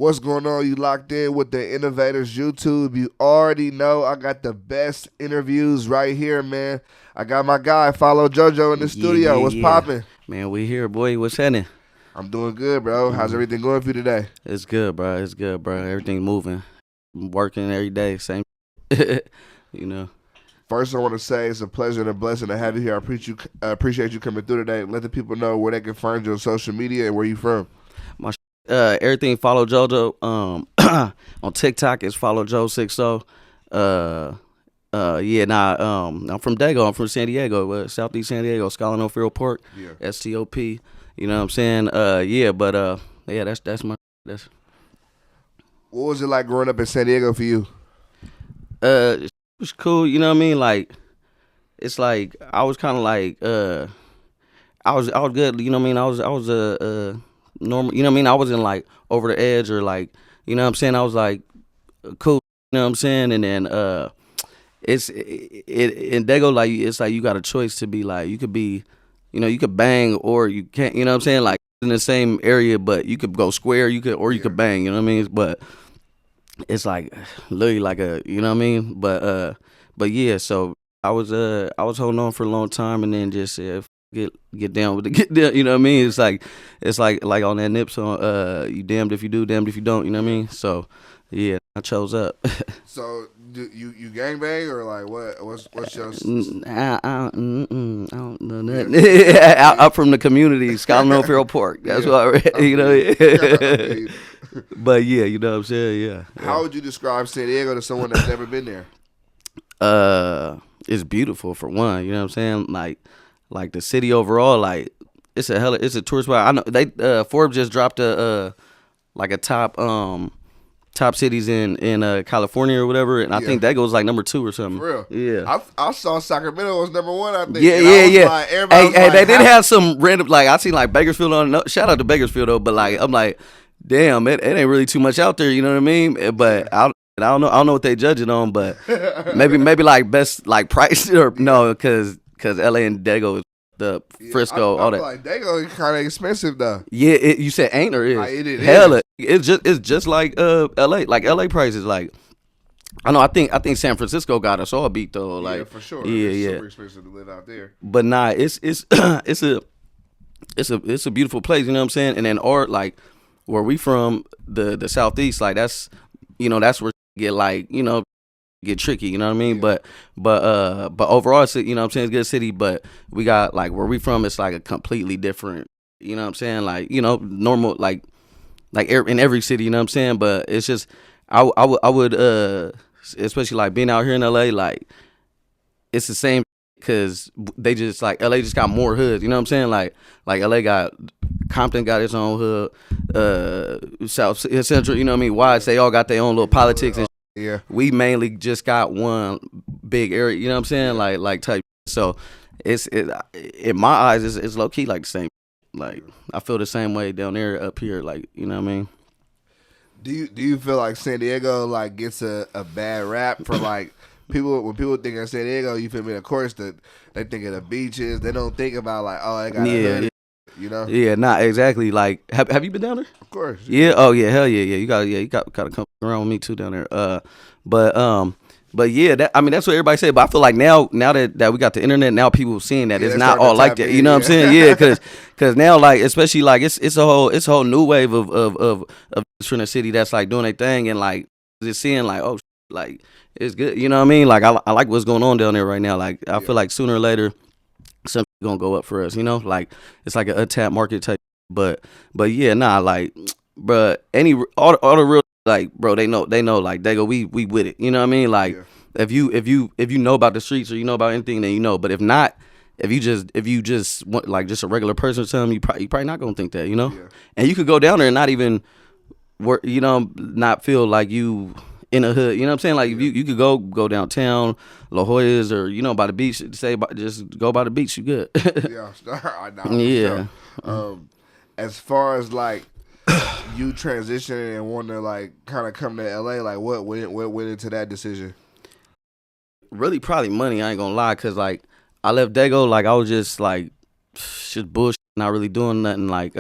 What's going on? You locked in with the Innovators YouTube. You already know I got the best interviews right here, man. I got my guy, FollowJoJoe, in the Yeah, studio. yeah, What's yeah. popping? Man, we here, boy. What's happening? I'm doing good, bro. How's Mm, everything going for you today? it's good, bro. It's good, bro. Everything moving. I'm working every day. Same. you know. First, I want to say it's a pleasure and a blessing to have you here. Appreciate you coming through today. Let the people know where they can find you on social media and where you from. My everything follow JoJo. On TikTok is follow Joe 60. Yeah. Nah. I'm from Dago. I'm from San Diego, Southeast San Diego, Scotland Field Park, Yeah. STOP. You know what I'm saying? Yeah. But yeah. That's my. That's What was it like growing up in San Diego for you? it was cool. You know what I mean? Like it's like I was kind of like I was good. You know what I mean? I was a normal. You know what I mean? I wasn't like over the edge or like you know what I'm saying. I was like cool. You know what I'm saying? And then it and they go like it's like you got a choice to be like you could be, you could bang or you can't. You know what I'm saying? Like in the same area, but you could go square. You Yeah. could bang. You know what I mean? But it's like literally like a you know what I mean? But yeah. So I was holding on for a long time and then just get down with the get down. You know what I mean? It's like on that nip song. You damned if you do, damned if you don't. You know what I mean? So yeah, I chose up. So, you gang bang or like what? What's your? I don't know nothing. Yeah. I'm from the community, Scotland Field Park. That's Yeah. what I read. I feel you. I feel you. But yeah, you know what I'm saying. Yeah. How would you describe San Diego to someone that's never been there? It's beautiful for one. You know what I'm saying. Like the city overall, like it's a tourist spot. I know they Forbes just dropped a like a top cities in California or whatever, and I Yeah. think that goes like number 2 or something. For real. Yeah. I saw Sacramento was number one, I think. Yeah, And yeah, I was yeah. like, everybody was Hey, like, they did how? have some random, like I seen like Bakersfield on. No, shout out to Bakersfield though, but like I'm like, damn, it ain't really too much out there. You know what I mean? But I don't know what they judge it on, but maybe like best like price or Yeah. no, because LA and Dago, the Yeah. Frisco, I all feel that. like they go kind of expensive though. Yeah, you said ain't or Like, is? it Hell, is. it's just like LA, like LA prices. Like I know, I think San Francisco got us all beat though. Yeah, Like for sure. yeah, It's yeah. super expensive to live out there. But nah, it's it's a beautiful place, you know what I'm saying? And then art, like where we from, the southeast, like that's where get like, get tricky, you know what I mean? Yeah. But overall it's you know what I'm saying, it's a good city, but we got like where we from it's like a completely different, you know what I'm saying? Like, normal in every city, you know what I'm saying? But it's just I would especially like being out here in LA, like it's the same because they just like LA just got more hoods. You know what I'm saying? Like LA got Compton got its own hood, South Central. You know what I mean? Watts they all got their own little politics and Yeah. we mainly just got one big area. You know what I'm saying? Like type. So in my eyes it's low key like the same. Like I feel the same way down there up here. Like you know what I mean? Do you feel like San Diego like gets a bad rap for like people when people think of San Diego? You feel me? Of course, they think of the beaches. They don't think about like, oh, they got a Yeah, hood. You know? yeah, not exactly. Like have you been down there? Of course. Yeah. Oh yeah. Hell yeah. Yeah. You got to come around with me too down there. But but yeah. That's what everybody say. But I feel like now that we got the internet, now people seeing that Yeah, it's they not starting to all like tap that. in, You know what I'm yeah. saying? Yeah. Cause now like especially like it's a whole new wave of from the city that's like doing their thing and like just seeing like like it's good. You know what I mean? Like I like what's going on down there right now. Like I Yeah. feel like sooner or later something's gonna go up for us. Like it's like an untapped market type. But yeah, nah, like, bruh, all the real like, bro, they know like they go we with it. You know what I mean? Like Yeah. if you know about the streets or you know about anything, then you know. But if not, if you just want like just a regular person or something, you probably not gonna think that, Yeah. And you could go down there and not even work, not feel like you in a hood. You know what I'm saying? Like if you could go downtown, La Jolla's or by the beach, just go by the beach, you good. Yeah. I know. For Yeah. sure. As far as like you transitioning and wanting to like kind of come to LA, like what went into that decision? Really probably money, I ain't gonna lie, cause like I left Dago, like I was just like just bullshit, not really doing nothing, like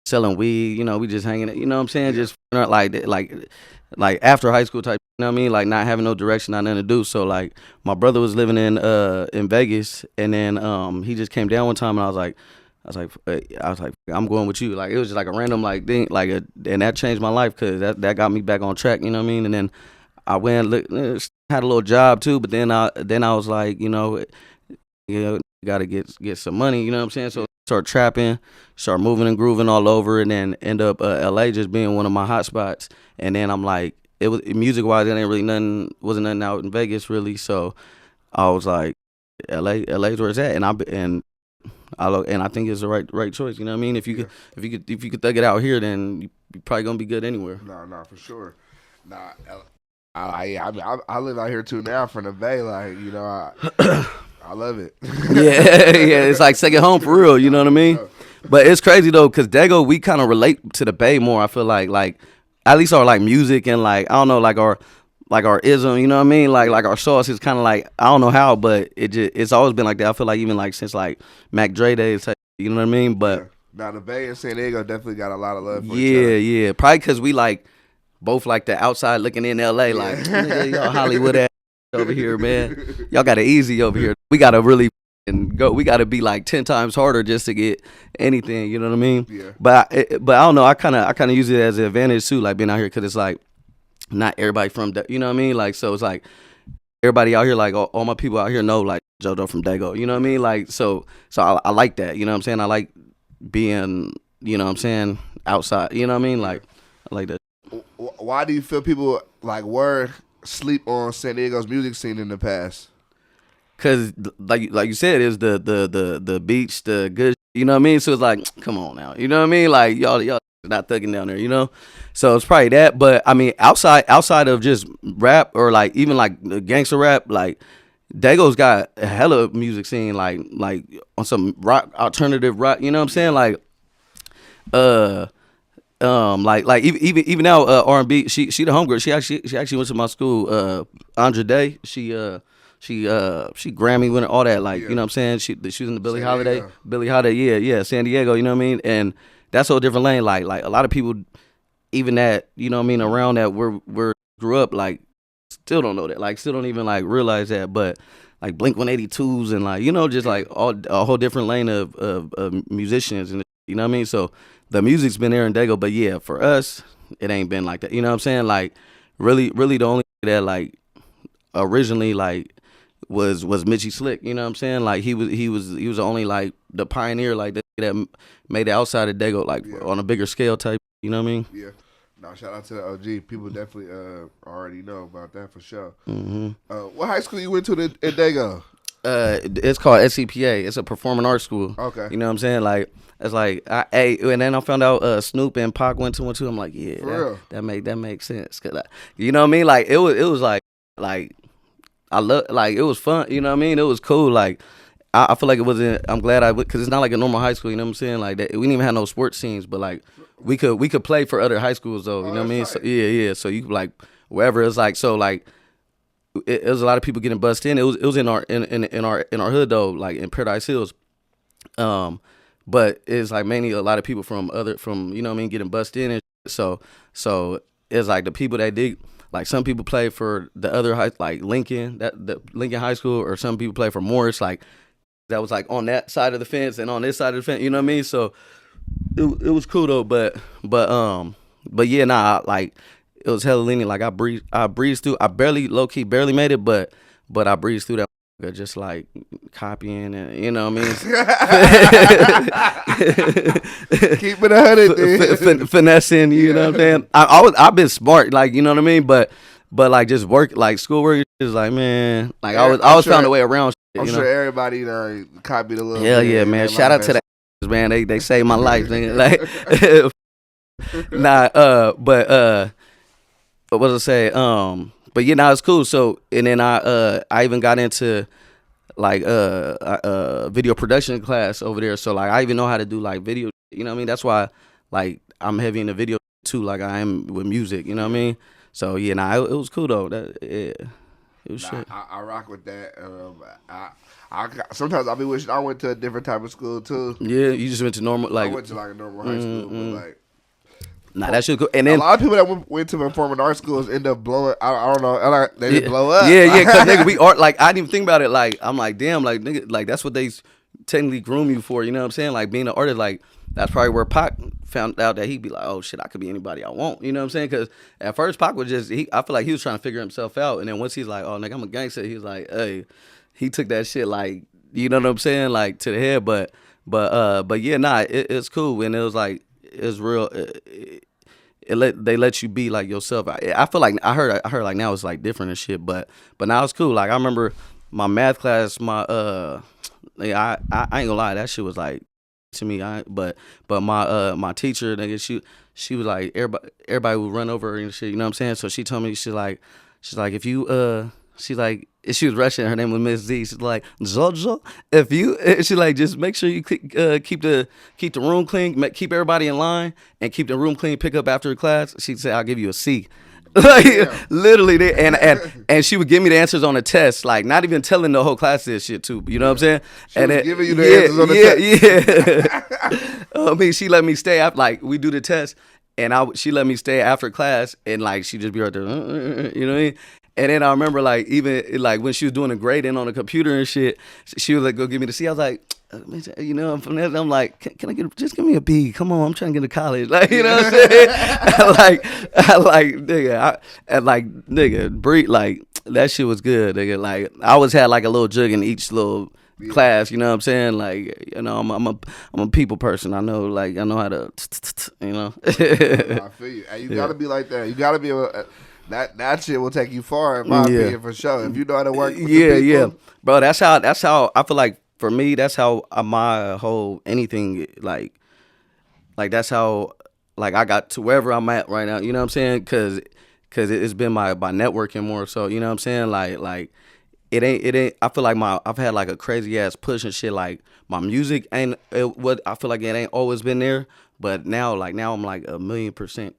selling weed. You know, we just hanging. You know what I'm saying? Just like after high school type. You know what I mean? Like not having no direction, not nothing to do. So like my brother was living in Vegas, and then he just came down one time, and I was like, I'm going with you. Like it was just like a random like thing, and that changed my life because that got me back on track. You know what I mean? And then I went had a little job too, but then I was like, got to get some money. You know what I'm saying? So start trapping, start moving and grooving all over, and then end up LA just being one of my hot spots. And then I'm like, it was music wise, it ain't really wasn't nothing out in Vegas really. So I was like, LA's where it's at, and I think it's the right choice. You know what I mean? If you could thug it out here, then you probably gonna be good anywhere. No, for sure. Nah, I live out here too now from the Bay. Like I love it. yeah, it's like second home for real. You know what I mean? But it's crazy though, cause Dago, we kind of relate to the Bay more. I feel like at least our like music and like I don't know like our ism. You know what I mean? Like our sauce is kind of like I don't know how, but it's always been like that. I feel like even like since like Mac Dre days. You know what I mean? But now the Bay and San Diego definitely got a lot of love for each other. Yeah. Probably cause we like both like the outside looking in LA. Like y'all Hollywood ass over here, man. Y'all got it easy over here. We gotta really go. We gotta be like 10 times harder just to get anything. You know what I mean? Yeah. But I don't know. I kind of use it as an advantage too, like being out here, cause it's like not everybody from you know what I mean. Like so, it's like everybody out here, like all my people out here know like JoJo from Dago. You know what I mean? Like so I like that. You know what I'm saying? I like being, you know what I'm saying, outside. You know what I mean? Like I like that. Why do you feel people like were sleep on San Diego's music scene in the past? Cause like you said, it's the beach, the good. You know what I mean? So it's like, come on now. You know what I mean? Like y'all not thugging down there. You know? So it's probably that. But I mean, outside of just rap or like even like the gangster rap, like Dago's got a hella music scene, like on some rock, alternative rock. You know what I'm saying? Like like even now R&B. She the homegirl. She actually went to my school. Andra Day. She Grammy winner, all that. Like you know what I'm saying. She was in the Billie Holiday. Yeah, San Diego. You know what I mean? And that's a whole different lane. Like a lot of people, even that, you know what I mean, around that we're grew up, like still don't know that. Like still don't even like realize that. But like Blink 182s and like just like a whole different lane of musicians, and you know what I mean. So the music's been there in Dago, but yeah, for us it ain't been like that. You know what I'm saying? Like really the only that like originally like was Mitchie Slick. You know what I'm saying? Like he was the only like the pioneer like that made it outside of Dago like on a bigger scale type. You know what I mean? Yeah. No, shout out to the OG. People definitely already know about that for sure. Mm-hmm. What high school you went to in Dago? It's called SCPA. It's a performing arts school. Okay. You know what I'm saying? Like it's like and then I found out Snoop and Pac went to one too. I'm like, yeah, that makes sense. Cause you know what I mean? Like it was like I love, like it was fun. You know what I mean? It was cool. Like I feel like it wasn't. I'm glad I went, because it's not like a normal high school. You know what I'm saying? Like that, we didn't even have no sports teams, but like we could play for other high schools though. You know what I mean? So, yeah. So you like wherever it's like, so like it was a lot of people getting bussed in. It was in our hood though, like in Paradise Hills. But it's like mainly a lot of people from you know what I mean, getting bussed in, and so it's like the people that did, like some people play for the other high, like Lincoln, the Lincoln High School, or some people play for Morris, like that was like on that side of the fence and on this side of the fence. You know what I mean? So it was cool though, but yeah, nah, like it was hella lenient. Like I breezed through. I low key barely made it, but I breezed through that. Just like copying and you know what I mean. Keep it 100, finessing. You know what I'm saying. I've been smart, like you know what I mean. But like just work, like schoolwork is like, man. Like I always found a way around. I'm sure everybody copied a little. Hell yeah, man. Shout out to the man. They saved my life. Like nah. But what was I say? But yeah, now it's cool. So and then I even got into like video production class over there. So like I even know how to do like video. You know what I mean? That's why like I'm heavy in the video too. Like I am with music. You know what I mean? So yeah, it was cool though. It was shit. I rock with that. Sometimes I be wishing I went to a different type of school too. Yeah, you just went to normal I like. went to like a normal high school, but like Nah, that shit cool. And a then lot of people that went to performing arts schools end up blowing. I don't know. They just blow up. Yeah, cause nigga, we art like I didn't even think about it. Like I'm like, damn, like nigga, like that's what they technically groom you for. You know what I'm saying? Like being an artist, like that's probably where Pac found out that he'd be like, oh shit, I could be anybody I want. You know what I'm saying? Because at first Pac was just, I feel like he was trying to figure himself out, and then once he's like, oh nigga, I'm a gangster. He was like, hey, he took that shit like, you know what I'm saying, like to the head. But yeah, nah, it's cool, and it was like it's real. They let you be like yourself. I feel like I heard like now it's like different and shit, but now it's cool. Like I remember my math class, like, I ain't gonna lie, that shit was like to me. But my teacher, nigga, she was like everybody would run over her and shit. You know what I'm saying? So she told me she's like if you she's like, she was Russian. Her name was Miss Z. She's like, Jojo, if you, she like, just make sure you keep the room clean, keep everybody in line, and keep the room clean. Pick up after the class. She said, I'll give you a C. Like literally, and she would give me the answers on the test, like not even telling the whole class this shit too. You know what I'm saying? She was giving you the answers on the test. I mean, she let me stay after, like we do the test, and she let me stay after class, and like she just be right there, you know what I mean? And then I remember like even like when she was doing the grading on the computer and shit, she was like, go give me the C. I was like, you know, from there, I'm like, can I just give me a B? Come on, I'm trying to get to college. Like, you know what I'm saying? nigga, Bree, like that shit was good, nigga. Like I always had like a little jug in each little class, you know what I'm saying? Like, you know, I'm a people person. I know, like, I know how to, you know. I feel you. And you gotta be like that. You gotta be able. That shit will take you far, in my opinion, for sure. If you know how to work with the people. Bro, that's how I feel like for me, that's how my whole anything, like that's how, like, I got to wherever I'm at right now, you know what I'm saying? Because it's been by networking more so, you know what I'm saying? Like it ain't, I feel like I've had like a crazy ass push and shit, like my music ain't, what I feel like it ain't always been there, but now I'm like 1,000,000%.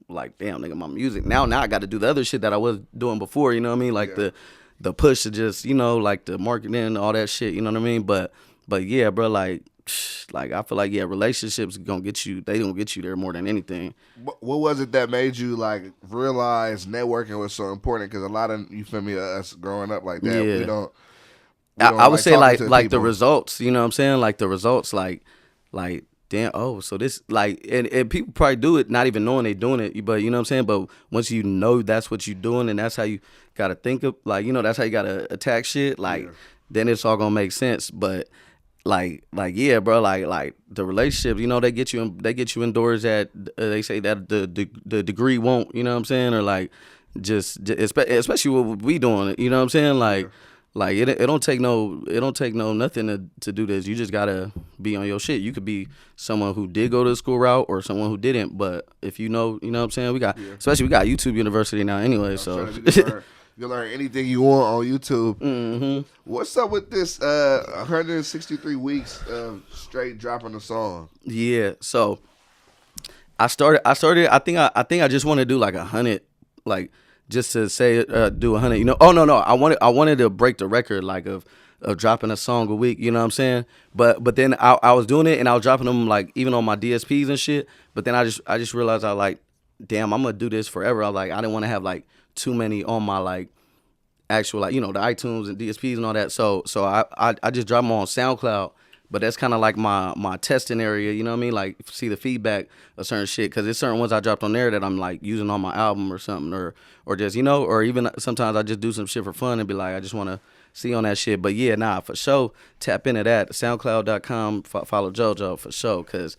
Like, damn, nigga, my music now I got to do the other shit that I was doing before, you know what I mean? Like the push to just, you know, like the marketing, all that shit, you know what I mean? But yeah, bro, like I feel like, yeah, relationships they gonna get you there more than anything. What was it that made you like realize networking was so important? Because a lot of, you feel me, us growing up like that, we don't I would say like the results, you know what I'm saying? Like the results, like damn, oh, so this, like, and people probably do it not even knowing they doing it, but you know what I'm saying? But once you know that's what you're doing and that's how you got to think of, like, you know, that's how you got to attack shit, like, then it's all going to make sense. But like, yeah, bro, like the relationships, you know, they get you indoors that they say that the degree won't, you know what I'm saying? Or like, just especially what we doing, you know what I'm saying? Like it don't take no nothing to do this. You just gotta be on your shit. You could be someone who did go to the school route or someone who didn't. But if you know what I'm saying, we got YouTube University now anyway. So you can learn anything you want on YouTube. Mm-hmm. What's up with this 163 weeks of straight dropping a song? Yeah, so I started. I think I just want to do like 100, like, just to say do 100, you know. Oh no, I wanted to break the record, like of dropping a song a week, you know what I'm saying? But then I was doing it and I was dropping them like even on my DSPs and shit. But then I just realized I like, damn, I'm gonna do this forever. I was like, I didn't want to have like too many on my like actual, like, you know, the iTunes and DSPs and all that. So I just drop them on SoundCloud. But that's kind of like my testing area, you know what I mean? Like, see the feedback of certain shit, because there's certain ones I dropped on there that I'm like using on my album or something, or just, you know, or even sometimes I just do some shit for fun and be like, I just want to see on that shit. But yeah, nah, for sure, tap into that, SoundCloud.com, follow JoJo for sure, because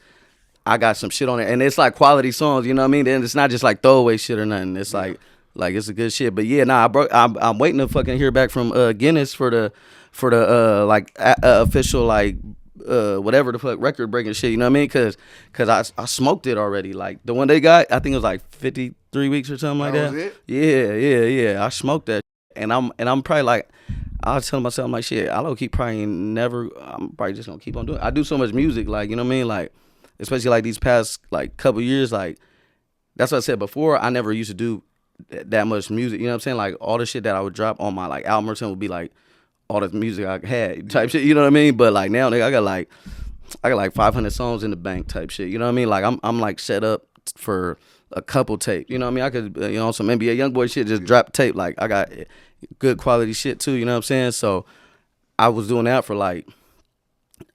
I got some shit on there, and it's like quality songs, you know what I mean? And it's not just like throwaway shit or nothing. It's like it's a good shit. But yeah, nah, I'm waiting to fucking hear back from Guinness for the official, like, whatever the fuck record breaking shit, you know what I mean? Cause I smoked it already. Like the one they got, I think it was like 53 weeks or something like that. Was it? Yeah. I smoked that, and I'm probably like, I was telling myself, I'm like, shit, I low key probably I'm probably just gonna keep on doing it. I do so much music, like, you know what I mean? Like, especially like these past like couple years, like, that's what I said before. I never used to do that much music. You know what I'm saying? Like all the shit that I would drop on my like album or something would be like all the music I had type shit. You know what I mean? But like now, nigga, I got like 500 songs in the bank type shit. You know what I mean? Like I'm like set up for a couple tape. You know what I mean? I could some NBA YoungBoy shit just drop tape. Like I got good quality shit too. You know what I'm saying? So I was doing that for like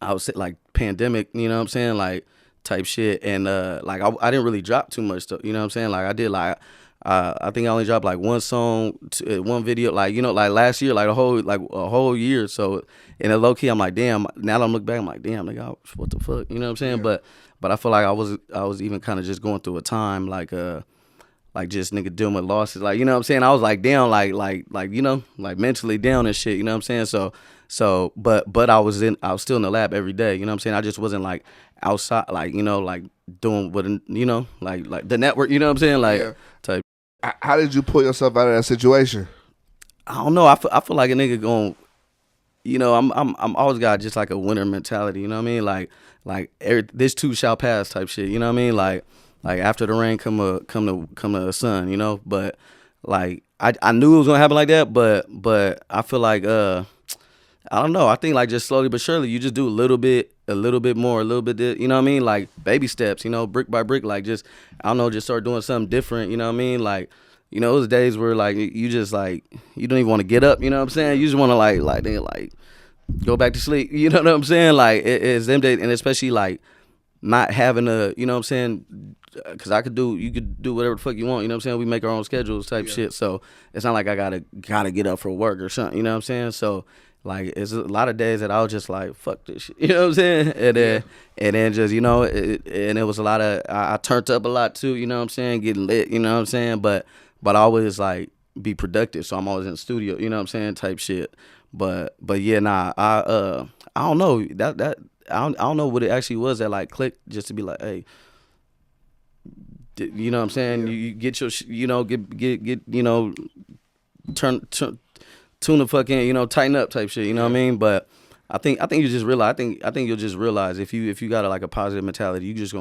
I was like pandemic. You know what I'm saying? Like type shit. And like I didn't really drop too much stuff. You know what I'm saying? Like I did like. I think I only dropped like one song, one video, like like last year, like a whole year. So in a low key, I'm like, damn. Now that I'm looking back, I'm like, damn, nigga, what the fuck, you know what I'm saying? Yeah. But I feel like I was even kind of just going through a time like just nigga dealing with losses, like you know what I'm saying. I was like down, like like mentally down and shit, you know what I'm saying. But I was still in the lab every day, you know what I'm saying. I just wasn't like outside, like like doing what like the network, you know what I'm saying, like type. How did you pull yourself out of that situation? I don't know. I feel like a nigga going, I'm always got just like a winner mentality. You know what I mean? Like this too shall pass type shit. You know what I mean? Like after the rain come the sun. You know, but like I knew it was gonna happen like that. But I feel like I don't know. I think like just slowly but surely you just do a little bit more, a little bit. You know what I mean? Like baby steps. You know, brick by brick. Like just I don't know. Just start doing something different. You know what I mean? Like. You know, those days where like you just like you don't even want to get up. You know what I'm saying? You just want to like go back to sleep. You know what I'm saying? Like it's them days, and especially like not having a, you know what I'm saying? Because you could do whatever the fuck you want. You know what I'm saying? We make our own schedules type shit. So it's not like I gotta get up for work or something. You know what I'm saying? So like it's a lot of days that I was just like fuck this shit. You know what I'm saying? And then just and it was a lot of I turned up a lot too. You know what I'm saying? Getting lit. You know what I'm saying? But I always like be productive, so I'm always in the studio, you know what I'm saying, type shit. But yeah, nah, I don't know that I don't know what it actually was that like clicked just to be like, hey, you know what I'm saying? Yeah. You get your get turn tune the fucking tighten up type shit, you know what I mean? But I think you just realize I think you'll just realize if you got like a positive mentality, you just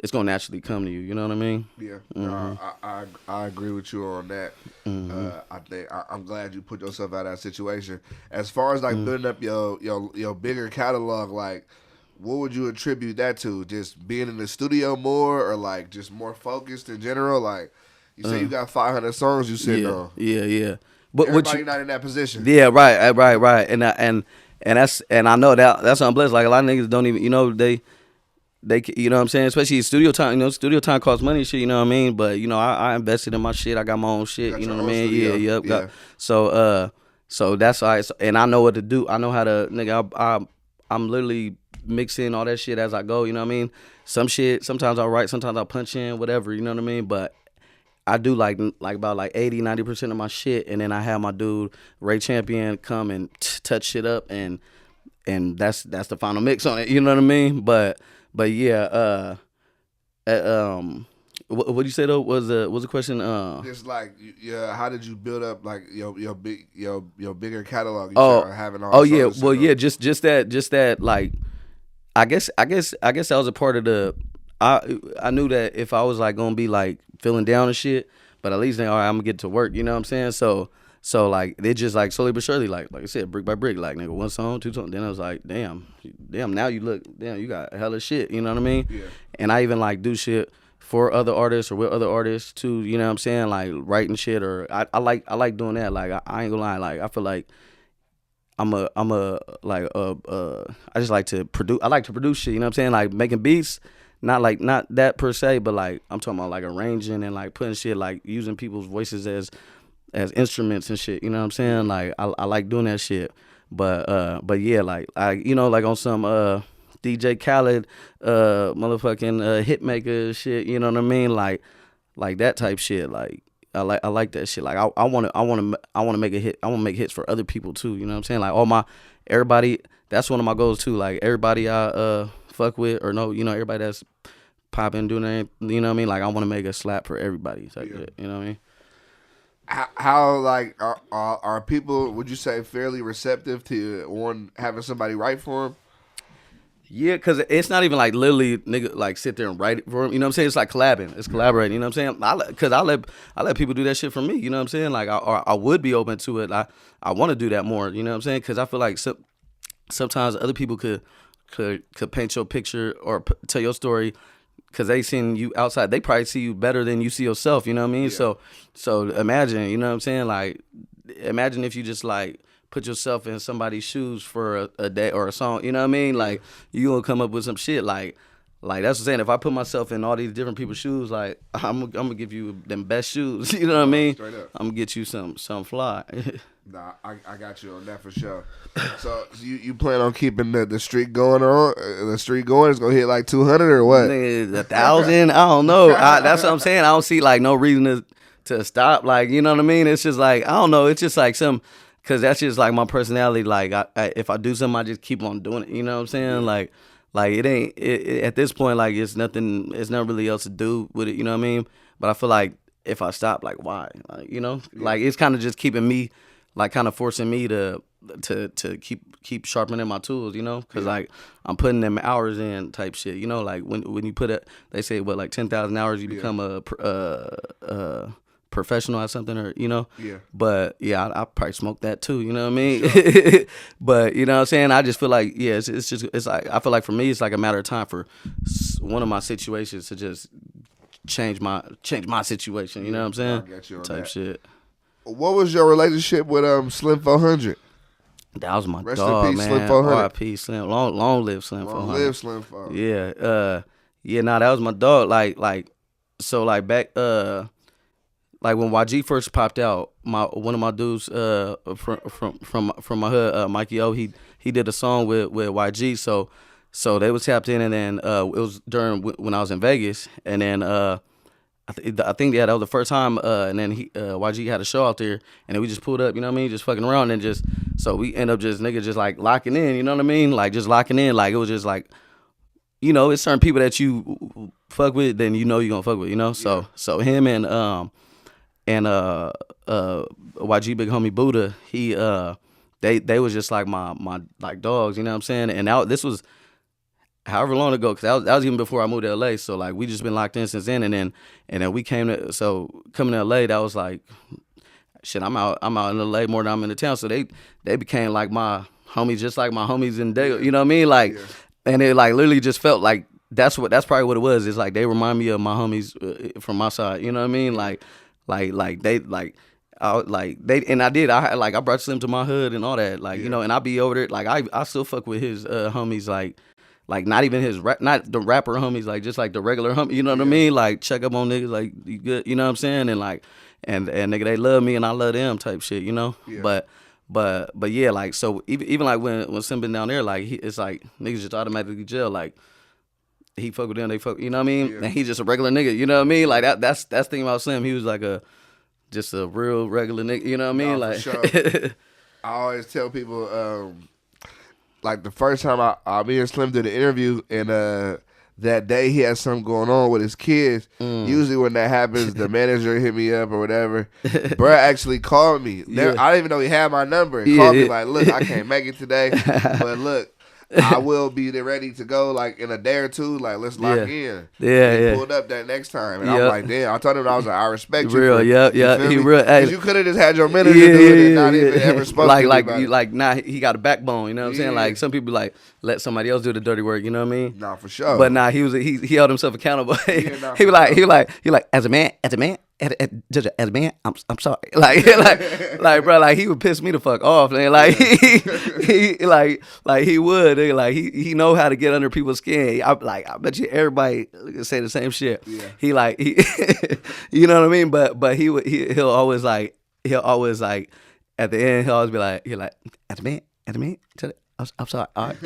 it's gonna naturally come to you. You know what I mean? Yeah, I agree with you on that. I think I'm glad you put yourself out of that situation. As far as like building up your bigger catalog, like what would you attribute that to? Just being in the studio more, or like just more focused in general? Like you say, you got 500 songs you sitting on. Yeah. But everybody not in that position. Yeah, right, and I know that's what I'm blessed. Like a lot of niggas don't even they you know what I'm saying, especially studio time. Studio time costs money and shit, you know what I mean? But I invested in my shit. I got my own shit, you know what I mean? Studio. Yeah. So that's why and I know what to do. I know how to I'm literally mixing all that shit as I go, you know what I mean? Some shit sometimes I'll write, sometimes I'll punch in, whatever, you know what I mean? But I do like about like 80-90% of my shit, and then I have my dude Ray Champion come and touch shit up, and that's the final mix on it, you know what I mean? But yeah, what do you say though? Was the question? Just like how did you build up like your bigger catalog? Having all. Oh yeah, well yeah, just that like, I guess that was a part of the. I knew that if I was like gonna be like feeling down and shit, but at least then all right, I'm gonna get to work. You know what I'm saying? So like they just like slowly but surely, like I said, brick by brick, like nigga, one song, two songs. Then I was like, damn, now you got hella shit. You know what I mean? Yeah. And I even like do shit for other artists or with other artists too. You know what I'm saying? Like writing shit, or I like doing that. Like I ain't gonna lie, like I feel like I'm a like I just like to produce. I like to produce shit. You know what I'm saying? Like making beats. Not that per se, but like I'm talking about like arranging and like putting shit, like using people's voices as instruments and shit. You know what I'm saying? Like I like doing that shit. But yeah, like I like on some DJ Khaled motherfucking hitmaker shit. You know what I mean? Like that type shit. Like I like that shit. Like I want to make a hit. I want to make hits for other people too. You know what I'm saying? Like everybody. That's one of my goals too. Like everybody I fuck with or no, everybody that's popping, doing anything, you know what I mean? Like I want to make a slap for everybody type shit, you know what I mean? How like are people, would you say, fairly receptive to having somebody write for them? Yeah, because it's not even like literally nigga like sit there and write it for him. You know what I'm saying? It's like collabing. It's collaborating. You know what I'm saying? Because I let people do that shit for me. You know what I'm saying? Like I would be open to it. I want to do that more. You know what I'm saying? Because I feel like sometimes other people could paint your picture or tell your story because they seen you outside. They probably see you better than you see yourself. You know what I mean? Yeah. So imagine. You know what I'm saying? Like imagine if you just like put yourself in somebody's shoes for a day or a song, you know what I mean? Like you gonna come up with some shit like that's what I'm saying. If I put myself in all these different people's shoes, like I'm gonna give you them best shoes, you know what I mean? Straight up. I'm gonna get you some fly. Nah, I got you on that for sure. So you plan on keeping the streak going on? The streak going is gonna hit like 200 or what? Nigga, 1,000? I don't know. That's what I'm saying. I don't see like no reason to stop. Like you know what I mean? It's just like I don't know. It's just like some. Cause that's just like my personality. Like if I do something, I just keep on doing it. You know what I'm saying? Like it ain't at this point. Like it's nothing. It's not really else to do with it. You know what I mean? But I feel like if I stop, like why? Like you know, like it's kind of just keeping me, like kind of forcing me to keep sharpening my tools. You know, cause like I'm putting them hours in type shit. You know, like when you put it, they say what like 10,000 hours you become a professional at something, or you know. Yeah. But yeah, I probably smoke that too, you know what I mean? Sure. But you know what I'm saying? I just feel like it's like I feel like for me it's like a matter of time for one of my situations to just change my situation, you know what I'm saying? I get you on Type that. shit. What was your relationship with Slim 400? That was my Rest dog, in peace, man. Slim 400. R.I.P. Slim. Long live Slim 400. Long live Slim 400. Yeah. That was my dog. So back like when YG first popped out, one of my dudes from my hood, Mikey O, he did a song with YG, so they was tapped in, and then it was during when I was in Vegas, and then I think that was the first time, and then YG had a show out there, and then we just pulled up, you know what I mean, just fucking around, and just so we end up just nigga just like locking in, you know what I mean, like just locking in, like it was just like, you know, it's certain people that you fuck with, then you know you gonna fuck with, you know, so him and YG big homie Buddha, he they was just like my like dogs, you know what I'm saying? And this was however long ago, because that was even before I moved to LA. So like we just been locked in since then, and then we coming to LA, that was like shit. I'm out in LA more than I'm in the town. So they became like my homies, just like my homies in Dale. You know what I mean? Like, and it like literally just felt like that's probably what it was. It's like they remind me of my homies from my side. You know what I mean? Like they like. I brought Slim to my hood and all that, like, you know, and I be over there, like I still fuck with his homies, like not even his not the rapper homies, like just like the regular homies, you know what I mean? Like check up on niggas, like you good, you know what I'm saying? And like and nigga, they love me and I love them type shit, you know. Yeah. But yeah, like so even like when Slim been down there, like it's like niggas just automatically jail, like he fuck with them, they fuck, you know what I mean? And he just a regular nigga, you know what I mean? Like that's the thing about Slim, he was like just a real regular nigga, you know what I mean? No, like for sure. I always tell people, like the first time me and Slim did an interview, and that day he had something going on with his kids. Usually when that happens, the manager hit me up or whatever. Bruh actually called me. I didn't even know he had my number. And called me like, look, I can't make it today, but look, I will be ready to go like in a day or two. Like, let's lock in. He pulled up that next time, and I'm like, damn. I told him I was like, I respect you. Real, he real. Because you could have just had your manager do it and not even ever spoke to anybody. Like now he got a backbone. You know what I'm saying? Like some people like let somebody else do the dirty work. You know what I mean? Nah, for sure. But nah, he held himself accountable. he like as a man. As a man, I'm sorry. Like bro, like he would piss me the fuck off, man. Like he would. Like he know how to get under people's skin. I bet you everybody say the same shit. Yeah. He you know what I mean? But he'll always like at the end he'll always be like as a man. I'm sorry. All right.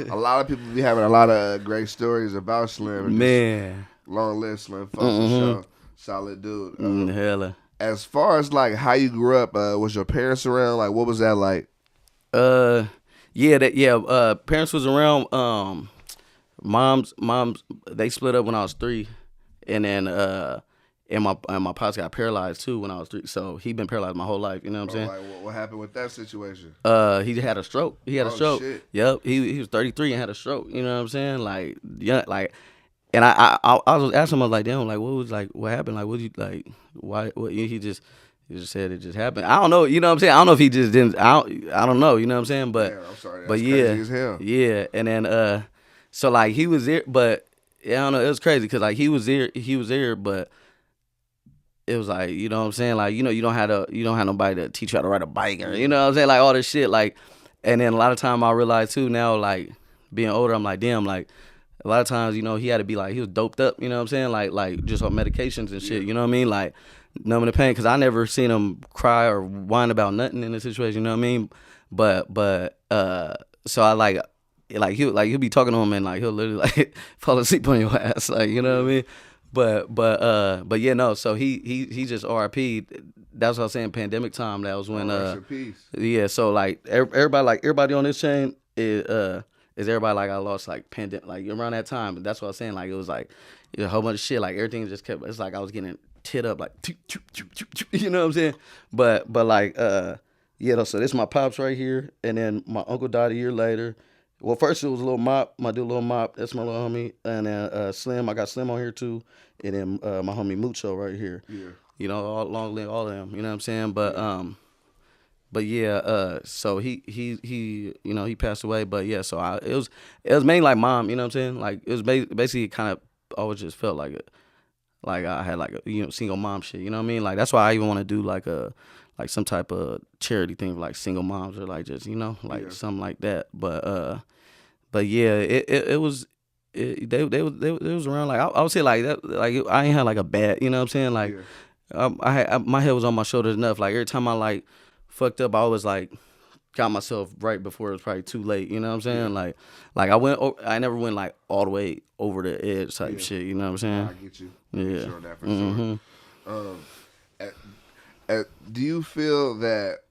A lot of people be having a lot of great stories about Slim. Man. Long live Slim, for sure. Solid dude. Hella. As far as like how you grew up, was your parents around? Like, what was that like? Parents was around. Moms, they split up when I was 3, and then and my pops got paralyzed too when I was 3. So he been paralyzed my whole life. You know what I'm saying? Like what happened with that situation? He had a stroke. He had a Oh stroke. shit. Yep. He was 33 and had a stroke. You know what I'm saying? Like yeah, like. And I was asking him, I was like, damn, like what happened? Like what you like why what he just said it just happened. I don't know, you know what I'm saying? I don't know if he just didn't I don't know, you know what I'm saying? But Damn, I'm sorry. but That's yeah. crazy as hell. Yeah. And then so like he was there, but yeah, I don't know, it was crazy because like he was there, but it was like, you know what I'm saying? Like, you know, you don't have nobody to teach you how to ride a bike or you know what I'm saying? Like all this shit. Like and then a lot of time I realized too now, like being older, I'm like, damn, like a lot of times, you know, he had to be like, he was doped up, you know what I'm saying? Like just on medications and shit, you know what I mean? Like, numbing the pain, because I never seen him cry or whine about nothing in the situation, you know what I mean? So I he'll be talking to him and like, he'll literally like fall asleep on your ass, like, you know what I mean? But yeah, no, so he just RIP'd. That's what I was saying, pandemic time, that was when, rest in peace. yeah, so like, everybody on this chain is everybody like I lost like pandemic like around that time. And that's what I was saying. Like it was like a whole bunch of shit. Like everything just kept. It's like I was getting tit up like you know what I'm saying. But like yeah. So this is my pops right here, and then my uncle died a year later. Well, first it was a little mop. My dude, little mop. That's my little homie. And then Slim. I got Slim on here too. And then my homie Mucho right here. Yeah. You know, long live all of them. You know what I'm saying. But yeah, so he you know he passed away. But yeah, so it was mainly like mom. You know what I'm saying? Like it was basically kind of always just felt like like I had like a, you know, single mom shit. You know what I mean? Like that's why I even want to do like some type of charity thing for like single moms or like just, you know, like something like that. But yeah, it was. They was around like I would say like that, like I ain't had like a bad, you know what I'm saying, like my head was on my shoulders enough. Like every time I like fucked up, I always like got myself right before it was probably too late. You know what I'm saying? Like I never went like all the way over the edge type shit. You know what I'm saying? I get you. Yeah. Sure on that for sure. Do you feel that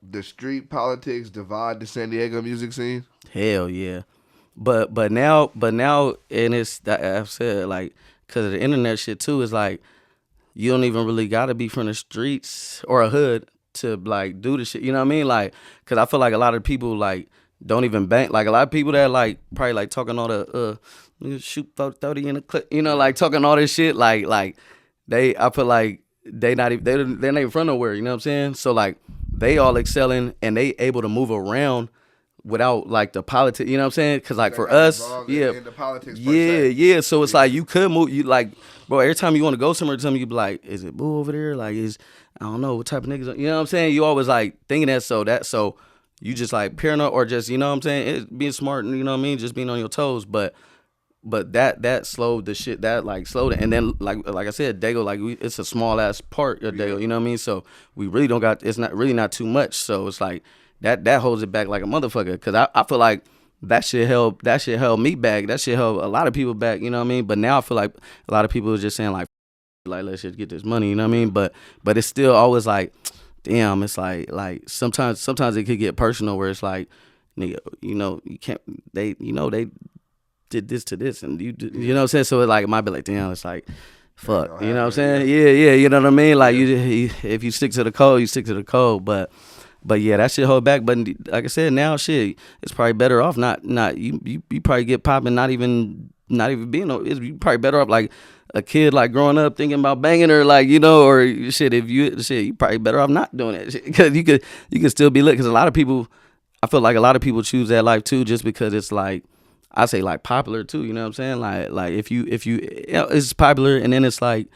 the street politics divide the San Diego music scene? Hell yeah. But now, and it's that I've said like because of the internet shit too. Is like you don't even really gotta be from the streets or a hood to like do the shit. You know what I mean? Like, cause I feel like a lot of people like don't even bank. Like a lot of people that like probably like talking all the shoot 30 in the clip. You know, like talking all this shit. Like I feel like they're not even from nowhere. You know what I'm saying? So like they all excelling and they able to move around without like the politics, you know what I'm saying? Because like for us, in the politics yeah. So it's like you could move, you like, bro. Every time you want to go somewhere, you be like, is it boo over there? Like, I don't know what type of niggas, you know what I'm saying? You always like thinking so you just like paranoid or just, you know what I'm saying? It's being smart, you know what I mean? Just being on your toes, but that slowed the shit, that like slowed it. And then like I said, Dago, like it's a small ass part of Dago, you know what I mean? So we really don't got, it's not really not too much. So it's like that holds it back like a motherfucker. Cause I feel like that shit held me back. That shit held a lot of people back, you know what I mean? But now I feel like a lot of people are just saying like let's just get this money, you know what I mean? But it's still always like, damn, it's like sometimes it could get personal where it's like, nigga, you know, you can't, they did this to this and you know what I'm saying? So it might be like, damn, it's like, fuck, you know what I'm saying? Yeah, you know what I mean? Like if you stick to the code, you stick to the code. But yeah, that shit hold back. But like I said, now shit, it's probably better off not you probably get popping, not even being you probably better off like a kid like growing up thinking about banging her, like, you know, or shit, you probably better off not doing that shit because you could still be lit. Because I feel like a lot of people choose that life too just because it's like, I say like popular too, you know what I'm saying? Like if you it's popular, and then it's like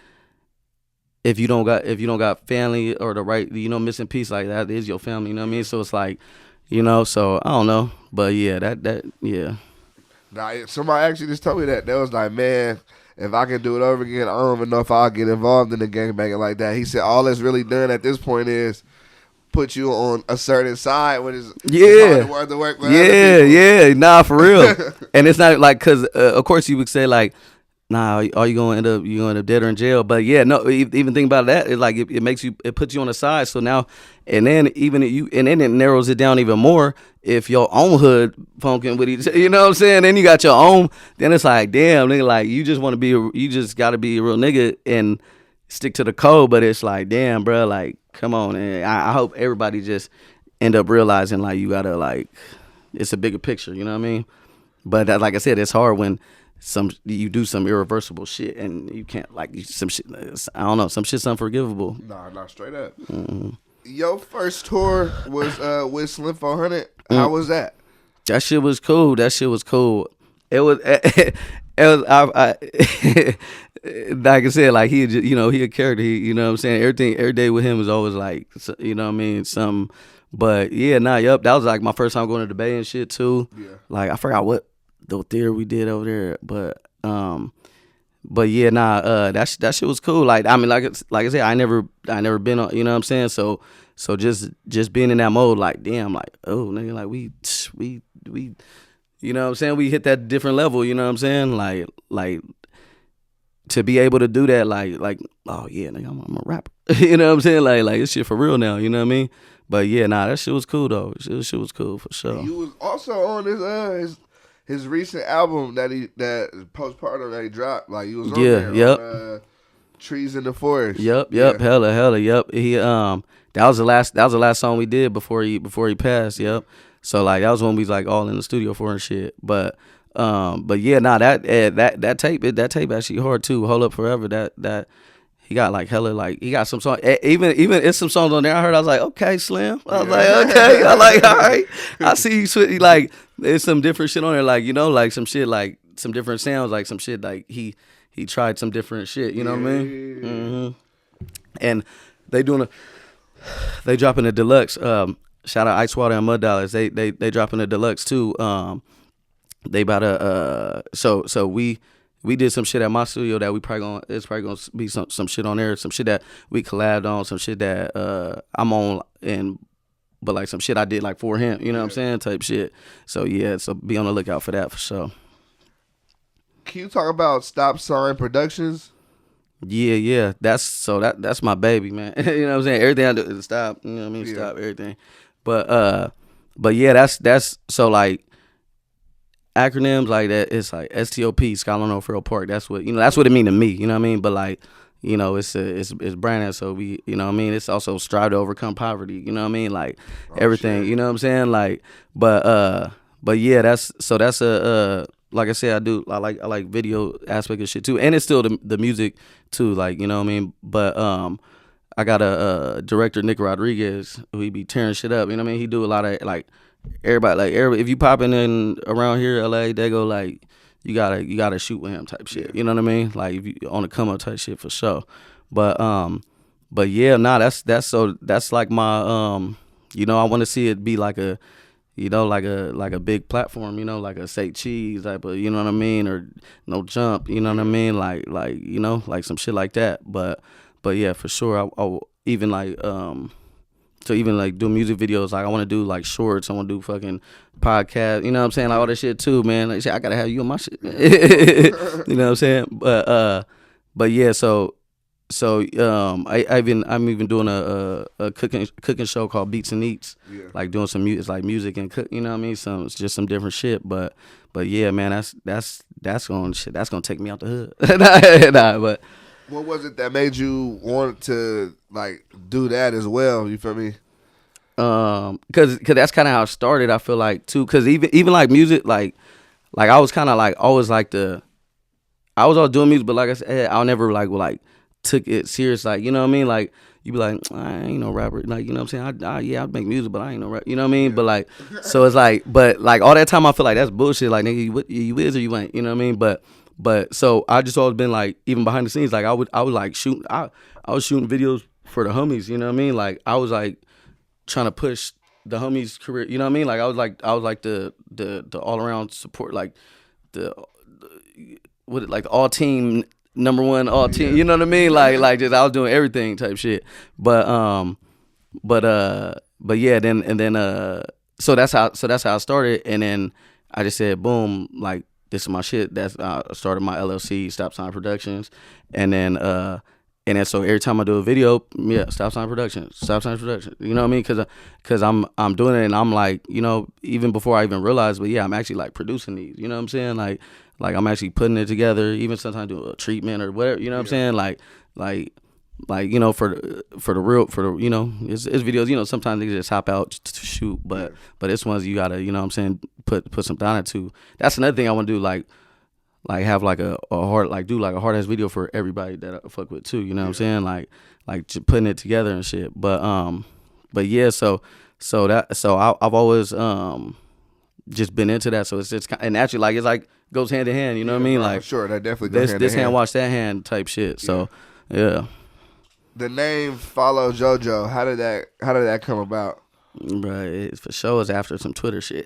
if you don't got family or the right, you know, missing piece, like that is your family, you know what I mean? So it's like, you know, so I don't know. But yeah, that yeah. Now somebody actually just told me that. They was like, man, if I can do it over again, I don't even know if I'll get involved in the gangbanging like that. He said all it's really done at this point is put you on a certain side when it's hard to work with other people. Nah, for real. And it's not like, because of course you would say like, nah, are you gonna end up dead or in jail? But yeah, no, even think about that, it's like it puts you on the side. So now, and then it narrows it down even more if your own hood funking with each, you know what I'm saying? Then you got your own, then it's like, damn, nigga, like you just gotta be a real nigga and stick to the code, but it's like, damn, bro, like, come on. And I hope everybody just end up realizing like you gotta like, it's a bigger picture. You know what I mean? But like I said, it's hard when you do some irreversible shit and you can't like some shit. I don't know, some shit's unforgivable. Nah, not straight up. Your first tour was with Slim 400. How was that? That shit was cool. It was. It was. Like I said, like he a character. You know what I'm saying. Every day with him was always like, you know what I mean. Some, but yeah, yup. That was like my first time going to the Bay and shit too. Yeah. Like I forgot what the theater we did over there, but yeah, that shit was cool. Like I mean, like I said, I never been on. You know what I'm saying. So just being in that mode, like damn, like oh nigga, like we, you know what I'm saying. We hit that different level. You know what I'm saying. Like to be able to do that, like oh yeah, nigga, I'm a rapper. You know what I'm saying. Like this shit for real now. You know what I mean. But yeah, that shit was cool though. Shit was cool for sure. You was also on his recent album that postpartum that he dropped. Like you was on there on Trees in the Forest. Yep, hella, yep. He that was the last song we did before he passed. Yep. So like that was when we was like all in the studio for and shit. But yeah, that tape actually hard too. Hold Up Forever. That he got like hella like he got some song. Even it's some songs on there. I heard. I was like, okay, Slim. I was like, okay. I like, all right. I see you. Like there's some different shit on there. Like like some shit like some different sounds. Like some shit like he tried some different shit. You know what I mean? Mm-hmm. And they dropping a deluxe. Shout out Ice Water and Mud Dollars. They dropping a deluxe too. They about to so we did some shit at my studio that it's probably gonna be some shit on there, some shit that we collabed on, some shit that I'm on, but like some shit I did like for him, you know what I'm saying, type shit. So yeah, so be on the lookout for that for sure. Can you talk about Stop Sign Productions? Yeah, that's my baby, man. You know what I'm saying? Everything I do is stop. You know what I mean? Stop everything. But yeah, that's so like acronyms like that. It's like STOP, Skyline O'Farrell Park. That's what it mean to me. You know what I mean? But like, it's branded. So we, you know what I mean? It's also strive to overcome poverty. You know what I mean? Like everything. Shit. You know what I'm saying? Like, but yeah, that's a like I said, I like video aspect of shit too, and it's still the music too. Like you know what I mean. But I got a director, Nick Rodriguez, who he be tearing shit up. You know what I mean? He do a lot of like everybody. If you popping in around here, LA, they go like you gotta shoot with him type shit. You know what I mean? Like if you on the come up type shit for sure. But yeah, that's like my I want to see it be like a. Like a big platform, like a Say Cheese type of, you know what I mean, or No Jump, you know what I mean, like like some shit like that. But yeah, for sure, I even like to even like do music videos. Like I want to do like shorts. I want to do fucking podcast. You know what I'm saying, like all that shit too, man. Like shit, I gotta have you on my shit. You know what I'm saying? But yeah, I'm even doing a cooking show called Beats and Eats, like doing some music, like music and cook, you know what I mean? Some different shit, but yeah, man, that's gonna take me out the hood. Nah, but what was it that made you want to like do that as well? You feel me? Cause that's kind of how it started. I feel like too, cause even like music, like I was kind of like always like I was always doing music, but like I said, I'll never like took it serious, like, you know what I mean? Like, you be like, I ain't no rapper, like, you know what I'm saying? I'd make music, but I ain't no rapper, you know what I mean? But like, so it's like, but like all that time I feel like that's bullshit, like, nigga, you is or you ain't, you know what I mean? But so I just always been like, even behind the scenes, like I would like shoot, I was shooting videos for the homies, you know what I mean? Like I was like trying to push the homies' career, you know what I mean? Like I was like the all around support, like the all team number one all team, you know what I mean? Like just I was doing everything type shit. But yeah, then so that's how I started, and then I just said boom, like this is my shit. That's I started my LLC, Stop Sign Productions, and then so every time I do a video, yeah, Stop Sign Productions, you know what I mean? Cause I'm doing it, and I'm like, even before I even realized, but yeah, I'm actually like producing these, you know what I'm saying? Like I'm actually putting it together, even sometimes do a treatment or whatever, you know what I'm saying? Like like for the real for the it's videos sometimes they just hop out to shoot, but this one's you gotta what I'm saying put some thought into. That's another thing I want to do, like have like a hard like do like a hard ass video for everybody that I fuck with too. You know what I'm saying, like putting it together and shit. But yeah, I've always just been into that. So it's just and actually like it's like goes hand in hand. You know what I mean? Like sure, that definitely goes hand in hand. This hand wash that hand type shit. So yeah. The name FollowJoJoe, how did that come about? Right, it's for sure is after some Twitter shit,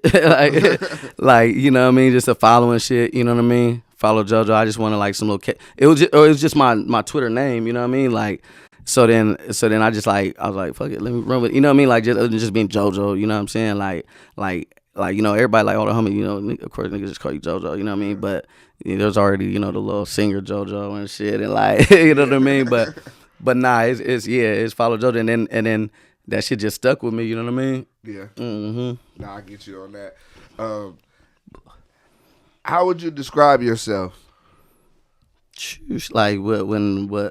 like you know what I mean, just a following shit. You know what I mean? Follow JoJo. I just wanted like some little. It was just my Twitter name. You know what I mean? Like so then I just like I was like fuck it, let me run with you know what I mean? Like just being JoJo. You know what I'm saying? Like everybody like all the homies. Of course niggas just call you JoJo. You know what I mean? But there's already the little singer JoJo and shit and like you know what I mean? But nah, it's Follow JoJo and then that shit just stuck with me. You know what I mean? Yeah. Mm-hmm. Nah, I get you on that. How would you describe yourself? Like what?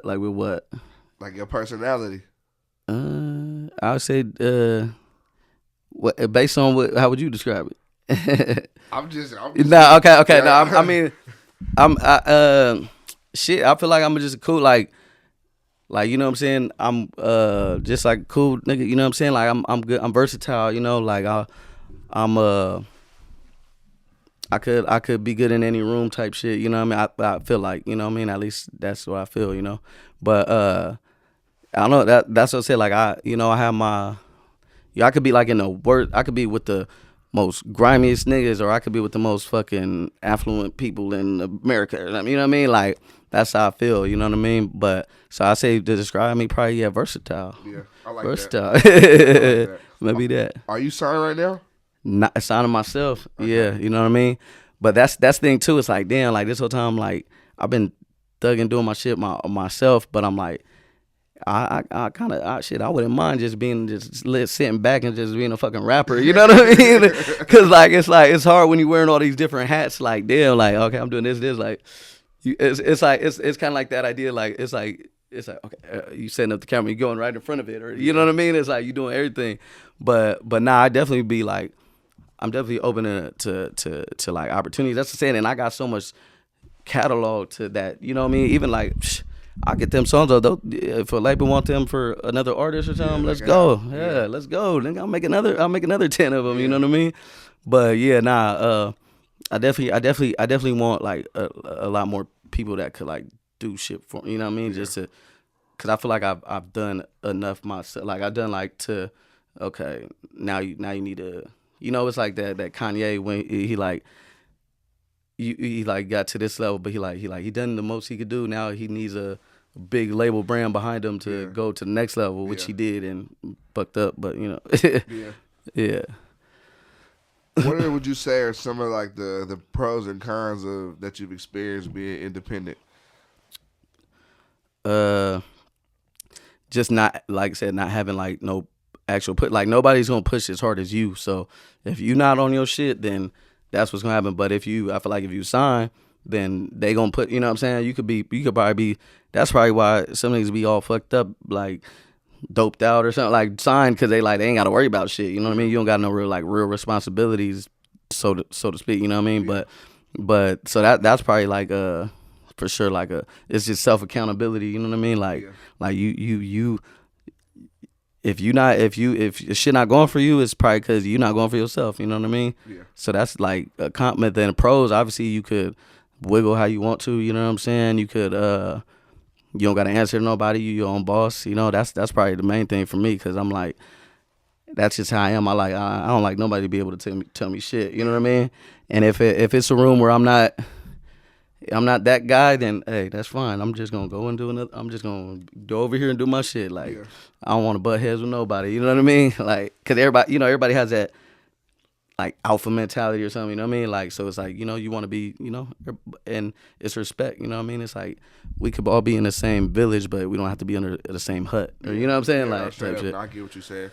Like with what? Like your personality. I would say what based on what? How would you describe it? I'm just nah. Okay. No, I mean, shit. I feel like I'm just cool like you know what I'm saying, I'm just like cool nigga, you know what I'm saying, like I'm good, I'm versatile, like I could be good in any room type shit, you know what I mean. I feel like, you know what I mean, at least that's what I feel, but I don't know, that's what I said, like I have my I could be like in the worst, I could be with the most grimiest niggas, or I could be with the most fucking affluent people in America. You know what I mean? Like that's how I feel. You know what I mean? But so I say to describe me, probably versatile. Yeah, I like versatile. That. I like that. Maybe that. Are you signed right now? Not signing myself. Okay. Yeah, you know what I mean. But that's the thing too. It's like damn, like this whole time, like I've been thugging doing my shit myself, but I'm like. I kind of shit. I wouldn't mind just sitting back and just being a fucking rapper. You know what I mean? Because it's hard when you're wearing all these different hats. Like damn, like okay, I'm doing this. Like it's kind of like that idea. Like it's like okay, you setting up the camera, you going right in front of it, or you know what I mean? It's like you doing everything. But nah, I definitely be like, I'm definitely open to like opportunities. That's the saying, and I got so much catalog to that. You know what I mean? Even like. I get them songs though. If a label want them for another artist or something, let's go. Yeah, let's go. Then I'll make another 10 of them. You know what I mean? But yeah, nah. I definitely want like a lot more people that could like do shit for me. You know what I mean? Just to, cause I feel like I've done enough myself. Like I've done like to, okay, now you need to. It's like that Kanye when he like. He like got to this level, but he done the most he could do. Now he needs a big label brand behind him to go to the next level, which he did and fucked up. But yeah. What would you say are some of like the pros and cons of that you've experienced being independent? Just not like I said, not having like no actual like nobody's gonna push as hard as you. So if you're not on your shit, then that's what's gonna happen. But I feel like if you sign, then they gonna put, you know what I'm saying? You could probably be, that's probably why some niggas be all fucked up, like doped out or something, like signed because they ain't gotta worry about shit. You know what I mean? You don't got no real responsibilities, so to speak. You know what I mean? Yeah. But so that's probably like for sure like it's just self accountability. You know what I mean? Like you. If shit not going for you, it's probably because you're not going for yourself. You know what I mean? Yeah. So that's like a compliment. Then pros, obviously, you could wiggle how you want to. You know what I'm saying? You could you don't got to answer to nobody. You your own boss. That's probably the main thing for me, because I'm like, that's just how I am. I don't like nobody to be able to tell me shit. You know what I mean? And if it's a room where I'm not that guy, then hey, that's fine. I'm just gonna go and do another. I'm just gonna go over here and do my shit. Like I don't want to butt heads with nobody. You know what I mean? Like, cause everybody has that like alpha mentality or something. You know what I mean? Like, so it's like you want to be and it's respect. You know what I mean? It's like we could all be in the same village, but we don't have to be under the same hut. Or you know what I'm saying? Like type shit. I get what you're saying.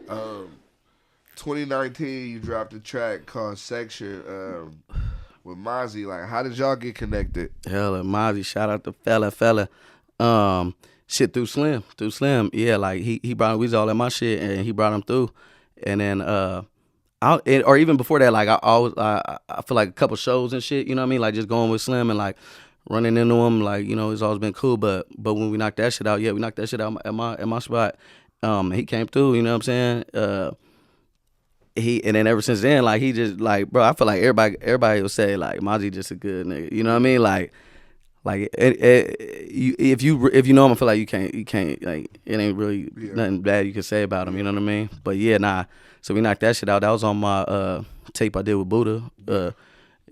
2019, you dropped a track called Section. With Mozzy, like, how did y'all get connected? Hella, Mozzy, shout out to fella. Shit through Slim. Yeah, like he brought we was all at my shit and he brought him through, and then or even before that, like I always I feel like a couple shows and shit. You know what I mean? Like just going with Slim and like running into him, like it's always been cool. But when we knocked that shit out, yeah, we knocked that shit out at my spot. He came through. You know what I'm saying? He and then ever since then, like he just like bro, I feel like everybody will say like Mozzy just a good nigga. You know what I mean? Like if you know him, I feel like you can't like it ain't really nothing bad you can say about him. You know what I mean? But yeah, nah. So we knocked that shit out. That was on my tape I did with Buddha,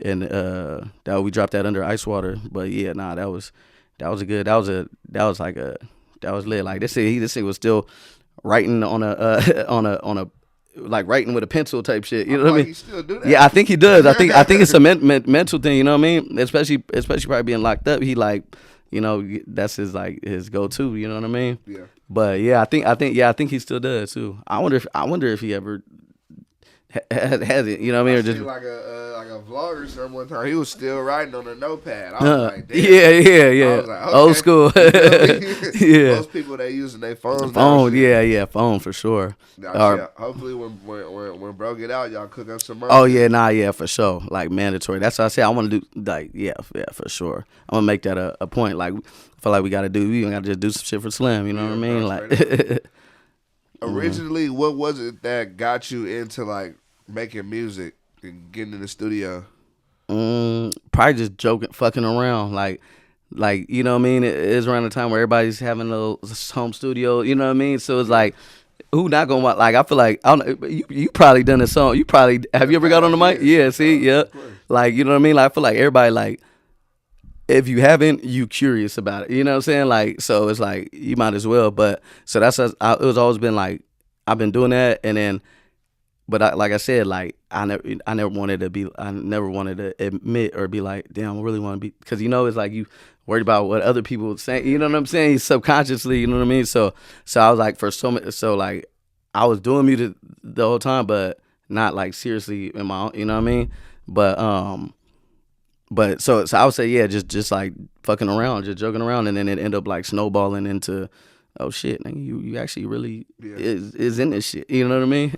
and that we dropped that under Ice Water. But yeah, nah, that was a good. That was like that was lit. Like this shit was still writing on a on a like writing with a pencil type shit. You know what I mean? He still do that. Yeah, I think he does. I think it's a mental thing. You know what I mean? Especially probably being locked up. He like, that's his like his go to. You know what I mean? Yeah. But yeah, I think he still does too. I wonder if he ever has it. You know what I mean? I Or just seen like a vlog or something one time. He was still writing on a notepad. I was like, damn. Yeah. I was like, okay. Old school. Yeah. Most people they using their phones. Phone, yeah, phone for sure. Hopefully when bro get out, y'all cook up some money. Oh yeah, yeah, for sure. Like mandatory. That's what I said. I want to do like yeah, for sure. I'm gonna make that a point. Like I feel like we gotta just do some shit for Slim. You know what I mean? Like originally, what was it that got you into like making music and getting in the studio? Probably just joking, fucking around. Like you know what I mean? It is around the time where everybody's having a little home studio. You know what I mean? So it's like, who not gonna want? Like I feel like I don't know, you probably done a song. You probably have you ever got on the mic? Yeah, see, yeah. Like you know what I mean? Like I feel like everybody like. If you haven't, you curious about it. You know what I'm saying? Like, so it's like, you might as well. But, so it was always been like, I've been doing that. And then, but like I said, like, I never wanted to admit or be like, damn, I really want to be, because it's like you worried about what other people would say. You know what I'm saying? Subconsciously, you know what I mean? So I was like, like, I was doing music the whole time, but not like seriously in my own, you know what I mean? But so I would say yeah, just like fucking around, just joking around, and then it ended up like snowballing into, oh shit, nigga, you actually really is in this shit. You know what I mean?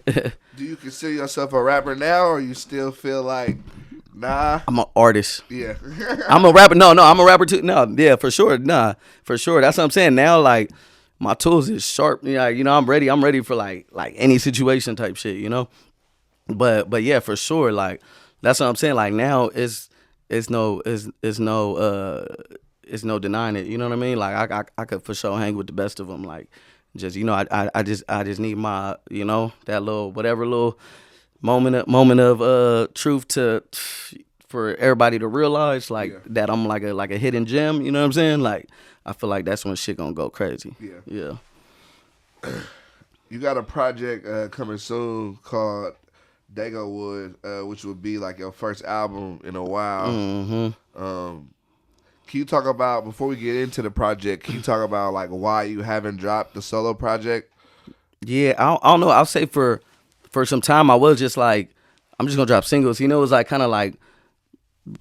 Do you consider yourself a rapper now, or you still feel like, nah? I'm an artist. Yeah. I'm a rapper. No, I'm a rapper too. No, yeah, for sure. Nah, for sure. That's what I'm saying. Now, like my tools is sharp. Yeah, I'm ready. I'm ready for like any situation type shit. But yeah, for sure. Like that's what I'm saying. Like now it's no denying it. You know what I mean? Like I could for sure hang with the best of them. Like just I just need my that little moment of truth for everybody to realize that I'm like a hidden gem. You know what I'm saying? Like I feel like that's when shit gonna go crazy. Yeah. You got a project coming soon called Dagowood, which would be like your first album in a while. Mm-hmm. Can you talk about, before we get into the project, can you talk about like why you haven't dropped the solo project? Yeah, I don't know. I'll say for some time I was just like, I'm just gonna drop singles. It was like kind of like,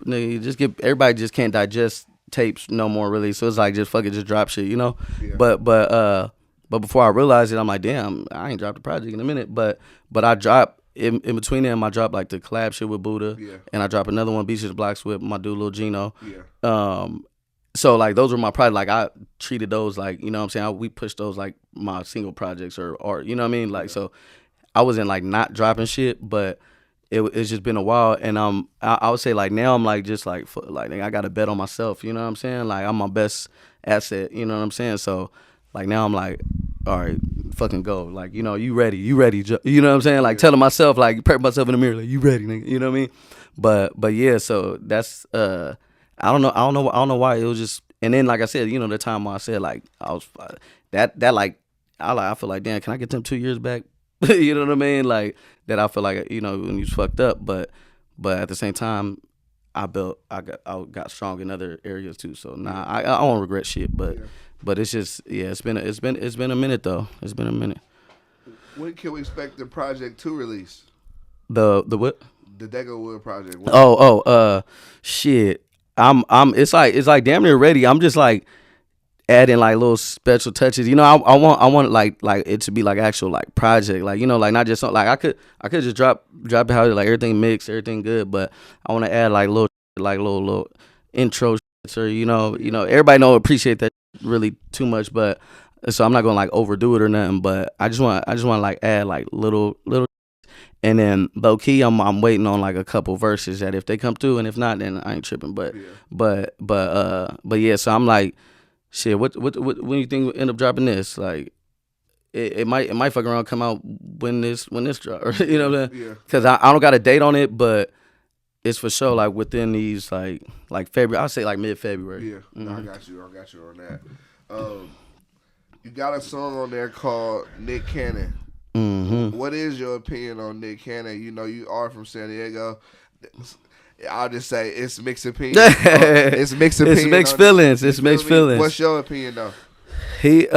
you just everybody just can't digest tapes no more really. So it's like just fuck it, just drop shit, Yeah. But before I realized it, I'm like, damn, I ain't dropped a project in a minute. But I dropped. In between them, I dropped like the collab shit with Buddha, and I dropped another one, Beaches Blocks, with my dude Lil Gino. So like those were my projects. Like I treated those like, you know what I'm saying, we pushed those like my single projects or you know what I mean. Like so, I wasn't like not dropping shit, but it's just been a while. And I would say like now I'm like just like I got to bet on myself. You know what I'm saying? Like I'm my best asset. You know what I'm saying? So like now I'm like, all right, fucking go. Like, you ready. You know what I'm saying? Like telling myself, like prep myself in the mirror, like you ready, nigga. You know what I mean? But yeah, so that's I don't know why it was just. And then like I said, the time where I said like I was that like I feel like, damn, can I get them 2 years back? You know what I mean? Like that I feel like when you was fucked up, but at the same time I got strong in other areas too. So I don't regret shit, but. Yeah. But it's just it's been a minute though. It's been a minute. When can we expect the project to release? The what? The Dagowood project. Shit. I'm it's like damn near ready. I'm just like add in like little special touches. You know, I want like it to be like actual like project, like, you know, like not just like I could just drop it how like everything mixed, everything good, but I want to add like little intro shits, or everybody know appreciate that really too much, but so I'm not gonna like overdo it or nothing, but I just want to like add like little. And then low key, I'm waiting on like a couple verses that if they come through, and if not, then I ain't tripping. But Yeah. but yeah. So I'm like, shit. What when you think we end up dropping this? Like, it might fuck around, come out when this drop, or you know what I'm saying? Yeah. Because I don't got a date on it, but it's for sure like within these like February. I'll say like mid-February. Yeah. No, I got you on that. You got a song on there called Nick Cannon. Mm-hmm. What is your opinion on Nick Cannon? You know, you are from San Diego. I'll just say it's mixed opinion. It's mixed opinion. It's mixed feelings. It's mixed feelings. What's your opinion though? He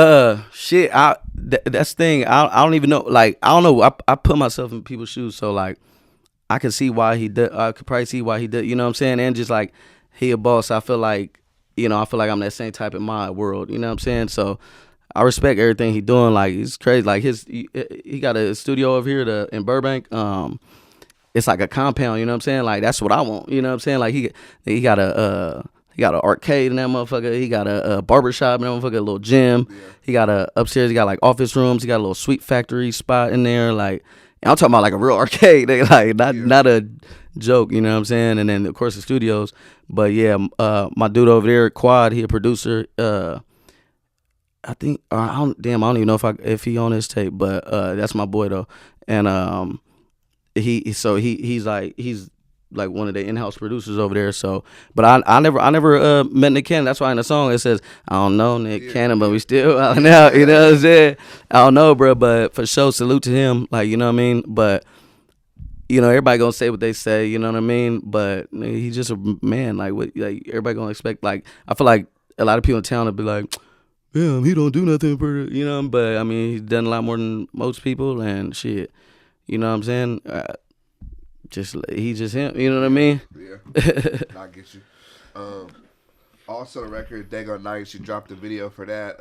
shit. That's the thing. I don't even know. Like, I don't know. I put myself in people's shoes, so like I can see why he did. I could probably see why he did. You know what I'm saying? And just like he a boss, I feel like I'm that same type in my world. You know what I'm saying? So I respect everything he doing. Like, it's crazy. Like he got a studio over here in Burbank. It's like a compound. You know what I'm saying? Like, that's what I want. You know what I'm saying? Like he got he got an arcade in that motherfucker. He got a barbershop in that motherfucker, a little gym. Yeah. He got upstairs. He got like office rooms. He got a little sweet factory spot in there. Like, and I'm talking about like a real arcade. Like not a joke. You know what I'm saying? And then of course the studios. But yeah, my dude over there, Quad, he a producer. I think I don't even know if he on his tape, but that's my boy though. And he's like one of the in-house producers over there. So, but I never met Nick Cannon. That's why in the song it says, I don't know Nick Cannon, but we still out now. You know what I'm saying? I don't know, bro, but for sure, salute to him. Like, you know what I mean? But everybody gonna say what they say. You know what I mean? But he's just a man. Like, what? Like, everybody gonna expect. Like, I feel like a lot of people in town will be like, damn, he don't do nothing for, but I mean, he's done a lot more than most people, and shit, you know what I'm saying? He's just him, you know what I mean? Yeah, I get you. Also, the record Dago Nights, you dropped a video for that.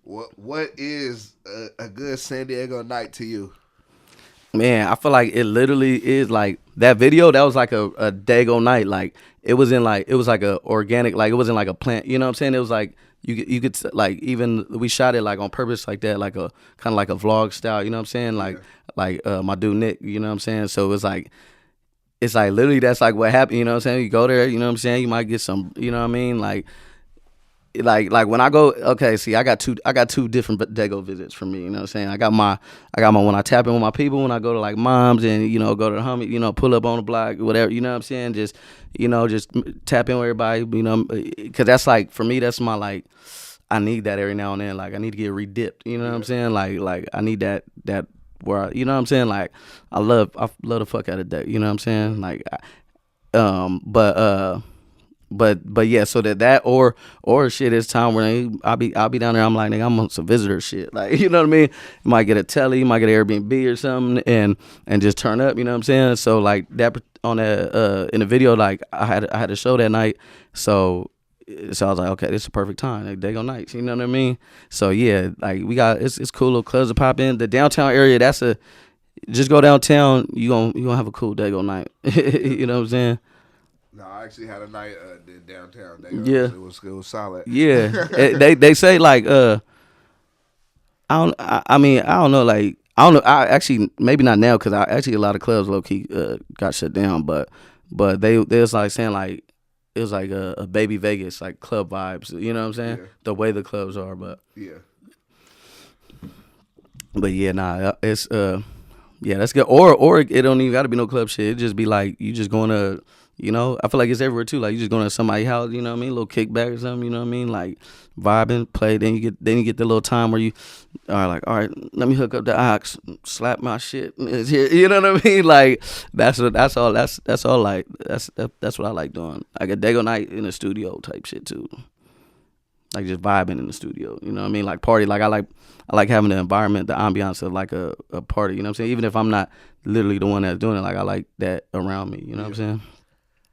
What is a good San Diego night to you? Man, I feel like it literally is like that video. That was like a Dago night. Like, it was like a organic, like it wasn't like a plant. You know what I'm saying? It was like you could like, even we shot it like on purpose like that, like a kind of like a vlog style. You know what I'm saying? Like my dude Nick. You know what I'm saying? So it's like literally that's like what happened. You know what I'm saying? You go there. You know what I'm saying? You might get some. You know what I mean? Like when I go, okay, see, I got two different Dago visits for me. You know what I'm saying? I got my when I tap in with my people, when I go to like moms and go to the homie, pull up on the block, whatever. You know what I'm saying? Just just tap in with everybody. Because that's like, for me, that's my like, I need that every now and then. Like, I need to get redipped. You know what I'm saying? Like I need that where I, you know what I'm saying? Like, I love the fuck out of that. You know what I'm saying? Like, But yeah, so that or shit, it's time where I'll be down there. I'm like, nigga, I'm on some visitor shit. Like, you know what I mean? You might get a telly, you might get an Airbnb or something, and just turn up. You know what I'm saying? So like that on that in the video, like I had a show that night, so I was like, okay, this is a perfect time. Like, Dago Nights, you know what I mean? So yeah, like we got it's cool little clubs to pop in. The downtown area, just go downtown, you gonna have a cool Dago night. You know what I'm saying? No, I actually had a night downtown. Yeah, it was solid. Yeah, they say like I mean I don't know, like I don't know. I actually, maybe not now, because a lot of clubs low key got shut down, but they was like saying like it was like a baby Vegas, like club vibes. You know what I'm saying? Yeah. The way the clubs are, but yeah, nah, it's yeah, that's good. Or it don't even got to be no club shit. It just be like you just going to. I feel like it's everywhere too. Like, you just going to somebody's house, you know what I mean? A little kickback or something, you know what I mean? Like, vibing, play. Then you get the little time where you are like, all right, let me hook up the aux, slap my shit. It's here. You know what I mean? Like, that's all. Like, that's what I like doing. Like a Dago night in the studio type shit too. Like, just vibing in the studio. You know what I mean? Like, party. Like, I like having the environment, the ambiance of like a party. You know what I'm saying? Even if I'm not literally the one that's doing it, like, I like that around me. You know what I'm saying?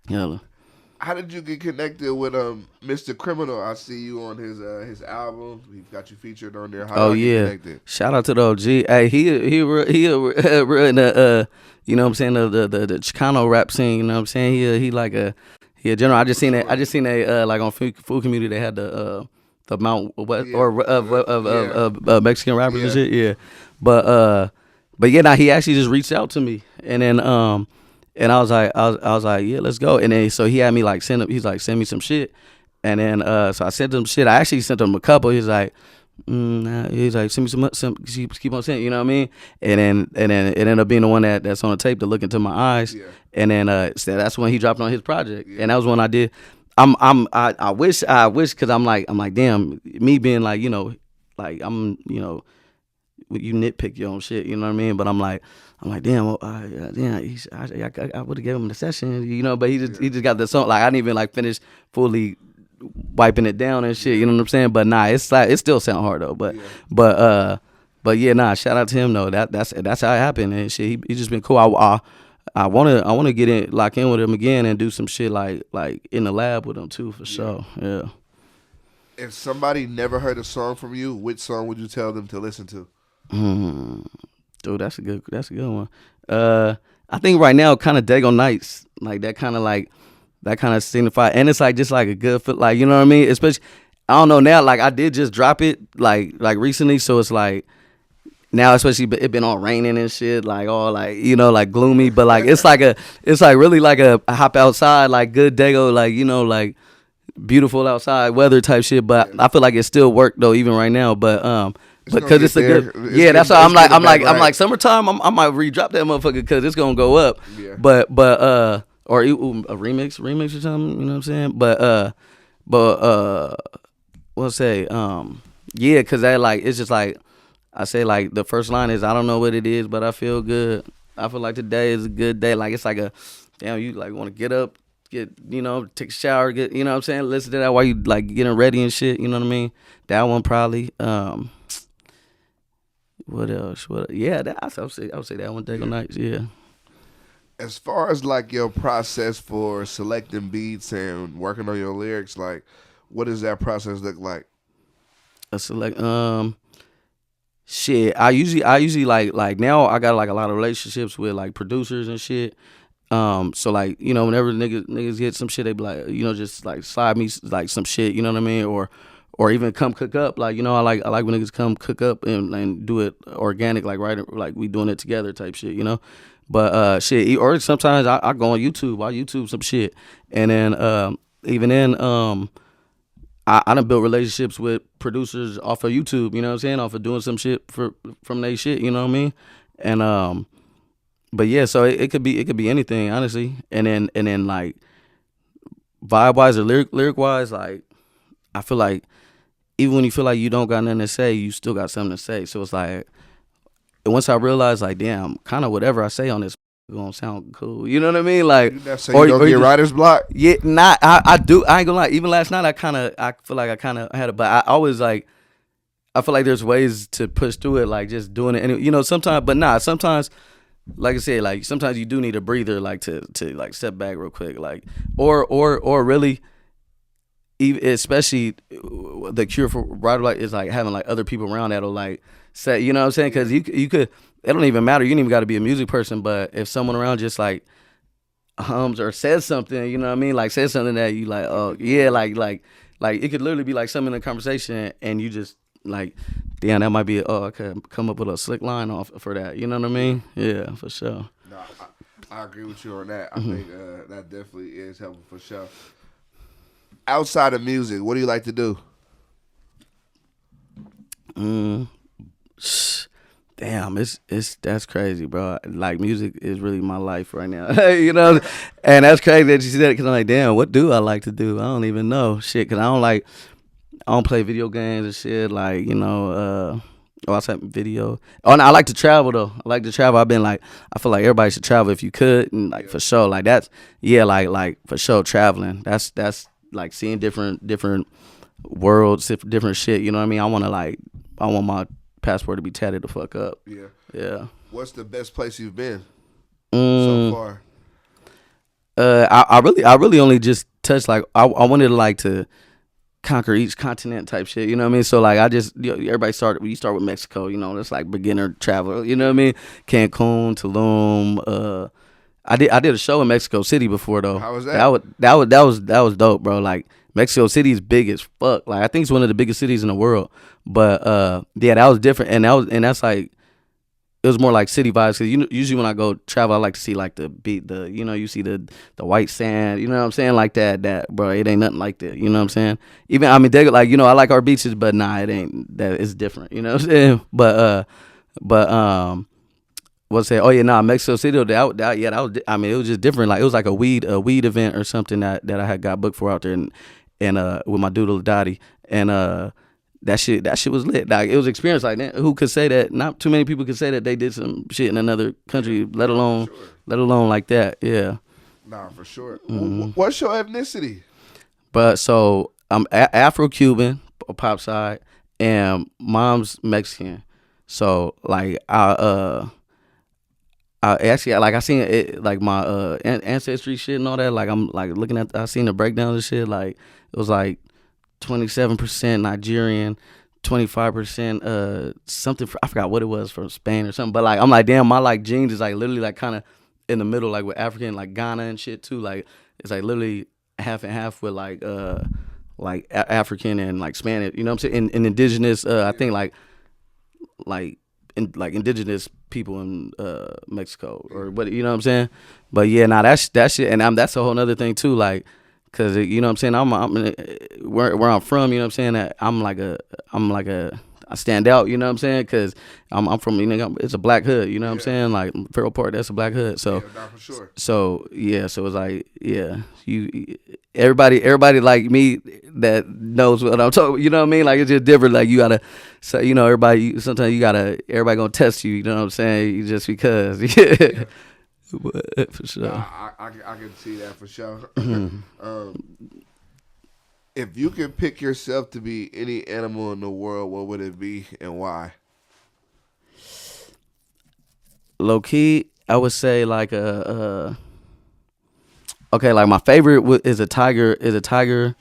Yeah. how did you get connected with Mr. Criminal? I see you on his album. He got you featured on there. How Oh y'all get yeah, connected? shout out to the OG. Hey, real in the you know what I'm saying, the Chicano rap scene. You know what I'm saying? He like a general. I just seen a like on Food Community they had the Mount what Yeah, or yeah, Mexican rappers and yeah. shit. Yeah, but yeah, now he actually just reached out to me, and then and I was like, yeah, let's go. And then so he had me like he's like, send me some shit. And then so I sent him shit. I actually sent him a couple. He's like, nah. He's like, send me some keep on sending, you know what I mean? And then it ended up being the one that's on the tape to look into my eyes. Yeah. And then so that's when he dropped on his project. Yeah. And that was when I did. I wish because I'm like damn, me being like, you know, like I'm, you know, you nitpick your own shit, you know what I mean? But I'm like damn, well, damn, I would have gave him the session, you know. But he just got the song. Like I didn't even like finish fully wiping it down and shit, you know what I'm saying? But nah, it's like it still sound hard though. But yeah, nah, shout out to him though. That's how it happened and shit. He just been cool. I wanna get in, lock in with him again and do some shit like in the lab with him too, for sure. Yeah. If somebody never heard a song from you, which song would you tell them to listen to? Dude, that's a good one. I think right now, kind of Dago Nights, like that kind of signify, and it's like just like a good fit, like, you know what I mean. Especially, I don't know now, like I did just drop it like recently, so it's like now, especially it been all raining and shit, like all like, you know, like gloomy, but like it's like really like a hop outside, like good Dago, like, you know, like beautiful outside weather type shit. But I feel like it still worked though, even right now. But because it's a good, yeah. That's why I'm like summertime. I might re-drop that motherfucker because it's gonna go up. Yeah. But or a remix or something. You know what I'm saying? But we'll say yeah, because that like it's just like I say, like the first line is, I don't know what it is, but I feel good. I feel like today is a good day. Like it's like a damn, you like want to get up, get, you know, take a shower, get, you know what I'm saying, listen to that while you like getting ready and shit, you know what I mean? That one probably. What else? Yeah, I would say that one, Dago Nights. Yeah. As far as like your process for selecting beats and working on your lyrics, like what does that process look like? I select shit. I usually like now I got like a lot of relationships with like producers and shit. So like, you know, whenever niggas get some shit, they be like, you know, just like slide me like some shit, you know what I mean, or even come cook up, like, you know, I like when niggas come cook up and do it organic, like right, like we doing it together type shit, you know. But shit, or sometimes I go on YouTube, I YouTube some shit, and then even then I done built relationships with producers off of YouTube, you know what I'm saying, off of doing some shit from they shit, you know what I mean, and but yeah, so it could be anything, honestly, and then like vibe wise or lyric wise, like I feel like even when you feel like you don't got nothing to say, you still got something to say. So it's like once I realized, like, damn, kind of whatever I say on this gonna sound cool. You know what I mean? Like, So you don't get writer's block? Yeah, not I do. I ain't gonna lie. Even last night, I feel like I kind of had it, but I always like. I feel like there's ways to push through it, like just doing it, and you know, sometimes, like I said, like sometimes you do need a breather, like to like step back real quick, like or really. Even, especially the cure for writer like is like having like other people around that'll like say, you know what I'm saying? Because you could, it don't even matter. You don't even got to be a music person, but if someone around just like hums or says something, you know what I mean? Like says something that you like, oh yeah, like it could literally be like something in a conversation, and you just like, damn, that might be I could come up with a slick line off for that. You know what I mean? Yeah, for sure. No, I agree with you on that. I think that definitely is helpful for sure. Outside of music, what do you like to do? Damn, it's that's crazy, bro. Like music is really my life right now, you know. And that's crazy that you said it, because I'm like, damn, what do I like to do? I don't even know shit, because I don't play video games and shit. Like, you know, outside video. Oh, and I like to travel though. I like to travel. I've been like, I feel like everybody should travel if you could, and like for sure, like that's like for sure traveling. That's like seeing different worlds, different shit. You know what I mean? I want my passport to be tatted the fuck up. Yeah. Yeah. What's the best place you've been so far? I really only just touch like I wanted to like to conquer each continent type shit. You know what I mean? So like I just everybody started. You start with Mexico. You know, that's like beginner travel. You know what I mean? Cancun, Tulum. I did a show in Mexico City before though. How was that? That was dope, bro. Like Mexico City is big as fuck. Like I think it's one of the biggest cities in the world. But yeah, that was different, and that's like it was more like city vibes. Cause usually when I go travel, I like to see like you see the white sand. You know what I'm saying? Like that, bro. It ain't nothing like that. You know what I'm saying? Even I mean, they like I like our beaches, but nah, it ain't that. It's different. You know what I'm saying? But what's that? Oh yeah, nah, Mexico City. That was. I mean, it was just different. Like it was like a weed event or something that I had got booked for out there, and with my dude Dottie, and that shit was lit. Like it was experience like that. Who could say that? Not too many people could say that they did some shit in another country, let alone like that. Yeah. Nah, for sure. What's your ethnicity? But so I'm Afro-Cuban, pop side, and mom's Mexican. So like I actually like I seen it like my ancestry shit and all that. Like I'm like looking at I seen the breakdowns and shit. Like it was like 27% Nigerian, 25% something I forgot what it was from Spain or something. But like I'm like damn, my like genes is like literally like kind of in the middle like with African like Ghana and shit too. Like it's like literally half and half with like African and like Spanish. You know what I'm saying? And indigenous. I think like indigenous people in Mexico or what you know what I'm saying. But yeah, nah, that shit, and that's a whole nother thing too. Like, cause you know what I'm saying. I'm where I'm from. You know what I'm saying. That I'm like a I stand out. You know what I'm saying. Cause I'm from it's a black hood. You know what I'm saying. Like Farrell Park, that's a black hood. So nah, for sure. So yeah, so it's like everybody like me that knows what I'm talking. You know what I mean? Like it's just different. Like you gotta, so everybody. Sometimes everybody gonna test you. You know what I'm saying? Just because. Yeah. But, for sure. Nah, I can see that for sure. If you could pick yourself to be any animal in the world, what would it be and why? Low key, I would say like okay, like my favorite is a tiger.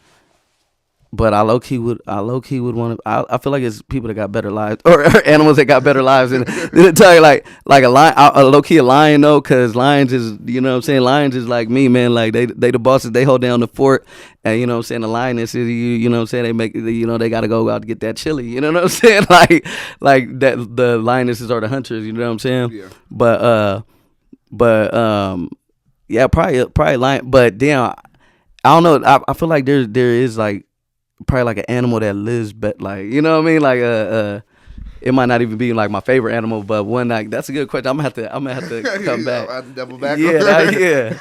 But I low key would want to. I feel like it's people that got better lives or animals that got better lives than a tiger. Like a lion, low key a lion though, cause lions is you know what I'm saying. Lions is like me, man. Like they the bosses. They hold down the fort, and you know what I'm saying. The lioness is you know what I'm saying. They make they gotta go out to get that chili. You know what I'm saying. Like that the lionesses are the hunters. You know what I'm saying. Yeah. But yeah, probably lion. But damn, I don't know. I feel like there is like. Probably like an animal that lives, but like you know what I mean, like it might not even be like my favorite animal, but one like that's a good question. I'm gonna have to come back. I have to double back. Yeah.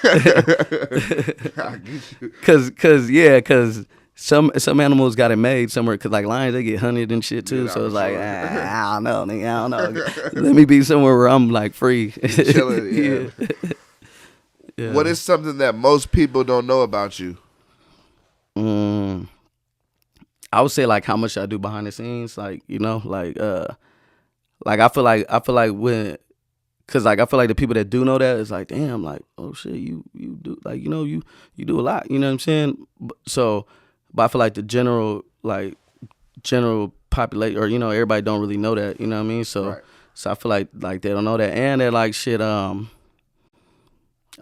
Cause some animals got it made somewhere. Cause like lions, they get hunted and shit too. So it's like I don't know, nigga, I don't know. Let me be somewhere where I'm like free, chilling. Yeah. What is something that most people don't know about you? I would say like how much I do behind the scenes, like you know, like I feel like when, cause like I feel like the people that do know that is like damn, like oh shit, you do like you know you do a lot, you know what I'm saying? But I feel like the general population or you know everybody don't really know that, you know what I mean? So right. So I feel like they don't know that, and they're like shit. I'll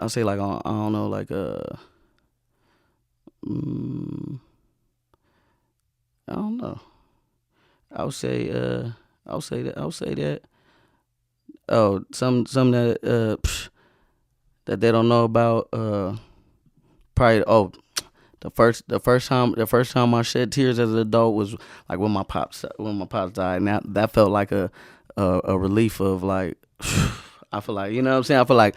say like I don't know like I don't know. I would say that. Oh, some that that they don't know about. Probably the first time I shed tears as an adult was like when my pops died. And that felt like a relief of like I feel like you know what I'm saying. I feel like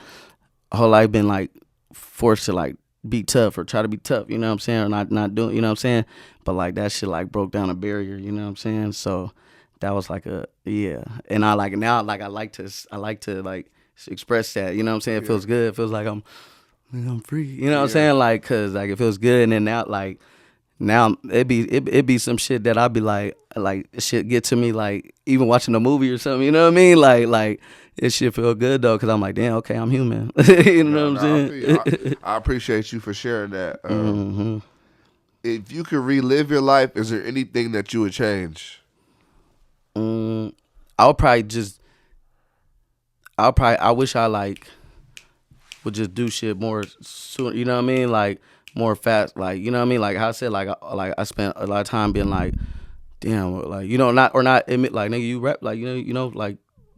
whole life been like forced to like be tough or try to be tough, you know what I'm saying, or not doing, you know what I'm saying, but like that shit like broke down a barrier, you know what I'm saying. So that was like a and I like now like I like to like express that, you know what I'm saying. It feels good. It feels like I'm free, you know what I'm saying, like cause like it feels good, and then now like Now it be some shit that I be like shit get to me like even watching a movie or something. You know what I mean? Like it shit feel good though because I'm like, damn, okay, I'm human. You know what I'm I saying? feel you. I appreciate you for sharing that. Hmm. If you could relive your life, is there anything that you would change? I would probably just I wish I like would just do shit more soon. You know what I mean? Like more fast. Like you know what I mean? Like how I said like I spent a lot of time being like, damn, like not admit like nigga you rap like like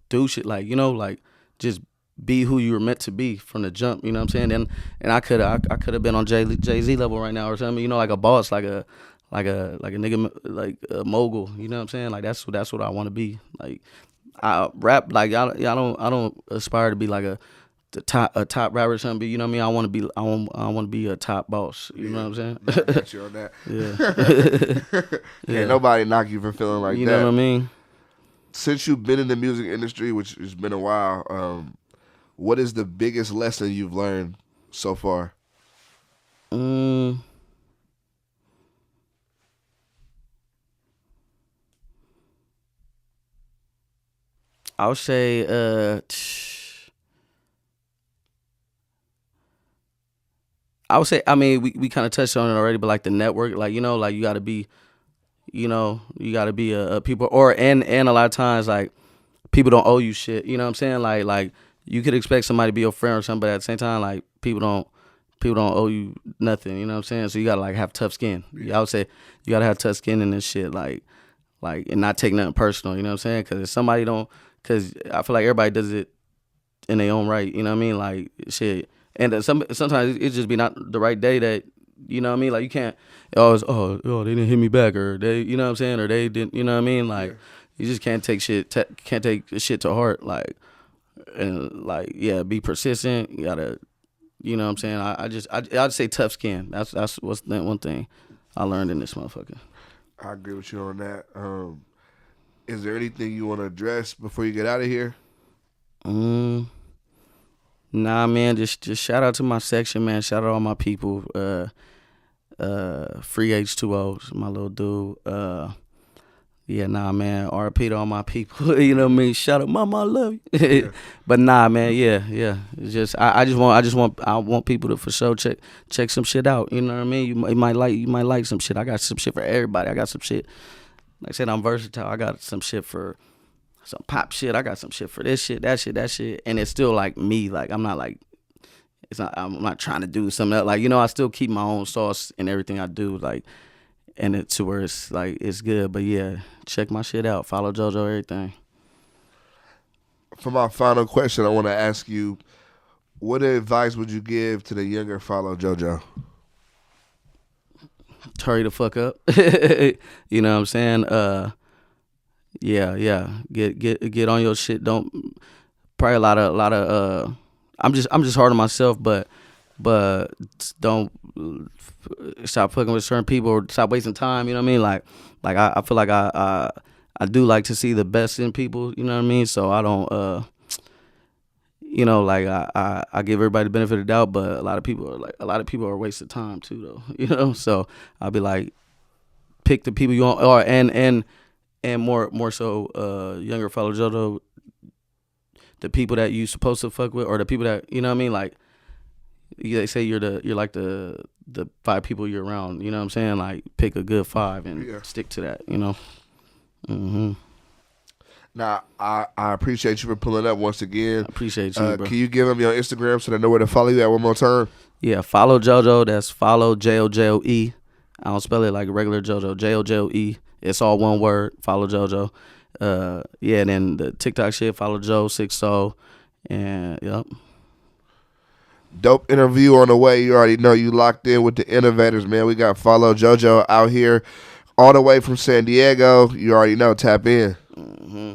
do shit like like just be who you were meant to be from the jump. You know what I'm saying? And I could have been on Jay Z level right now or something. Like a boss, like a nigga like a mogul. You know what I'm saying? Like that's what I want to be. Like I rap like I don't aspire to be like a top rapper or something. But you know what I mean? I want to be a top boss. You know what I'm saying? I got you on that. Yeah. Yeah. Can't nobody knock you for feeling like You that. know what I mean? Since you've been in the music industry, which has been a while, what is the biggest lesson you've learned so far? Mm, I would say I mean we kind of touched on it already, but like the network, like like you got to be you got to be a people and a lot of times like people don't owe you shit. You know what I'm saying? Like you could expect somebody to be your friend or something, but at the same time like people don't owe you nothing. You know what I'm saying? So you gotta like have tough skin. Yeah, I would say you gotta have tough skin in this shit, like and not take nothing personal. You know what I'm saying? Because if somebody don't, because I feel like everybody does it in their own right. You know what I mean? Like shit, and sometimes it just be not the right day that you know what I mean. Like you can't they didn't hit me back or they you know what I'm saying or they didn't you know what I mean like. You just can't take can't take shit to heart, like, and like, yeah, be persistent. You gotta, you know what I'm saying. I'd say tough skin. That's what's that one thing I learned in this motherfucker. I agree with you on that. Is there anything you want to address before you get out of here? Mm, nah, man. Just shout out to my section, man. Shout out all my people. Free H2O's my little dude. Yeah, nah, man. RP to all my people. You know what I mean? Shout out, mama, I love you. Yeah. But nah, man. Yeah. It's just I want people to for sure check some shit out. You know what I mean? You might like some shit. I got some shit for everybody. I got some shit. Like I said, I'm versatile. I got some shit for some pop shit. I got some shit for this shit, that shit, and it's still like me. Like I'm not like I'm not trying to do something else. Like I still keep my own sauce in everything I do. Like. And it to where it's like it's good, but yeah, check my shit out. Follow JoJo everything. For my final question, I want to ask you, what advice would you give to the younger FollowJoJoe? Hurry the fuck up. You know what I'm saying? Yeah. Get on your shit. Don't probably a lot of I'm just hard on myself, but don't stop fucking with certain people or stop wasting time. You know what I mean? Like I feel like I do like to see the best in people. You know what I mean? So I don't like I give everybody the benefit of the doubt, but a lot of people are a waste of time too, though. So I'll be like, pick the people you want, or and more so younger FollowJoJoe, the people that you supposed to fuck with, or the people that you know what I mean, like. They say you're like the 5 people you're around. You know what I'm saying? Like pick a good 5 and stick to that. Mm-hmm. Now I appreciate you for pulling up once again. I appreciate you, bro. Can you give them your Instagram so they know where to follow you at one more time? Yeah, follow JoJo. That's follow JoJoe. I don't spell it like regular JoJo. JoJoe. It's all one word. Follow JoJo. Yeah, and then the TikTok shit. Follow Joe60. And yep. Dope interview on the way. You already know you locked in with the Innovators, man. We got FollowJoJoe out here all the way from San Diego. You already know. Tap in. Mm-hmm.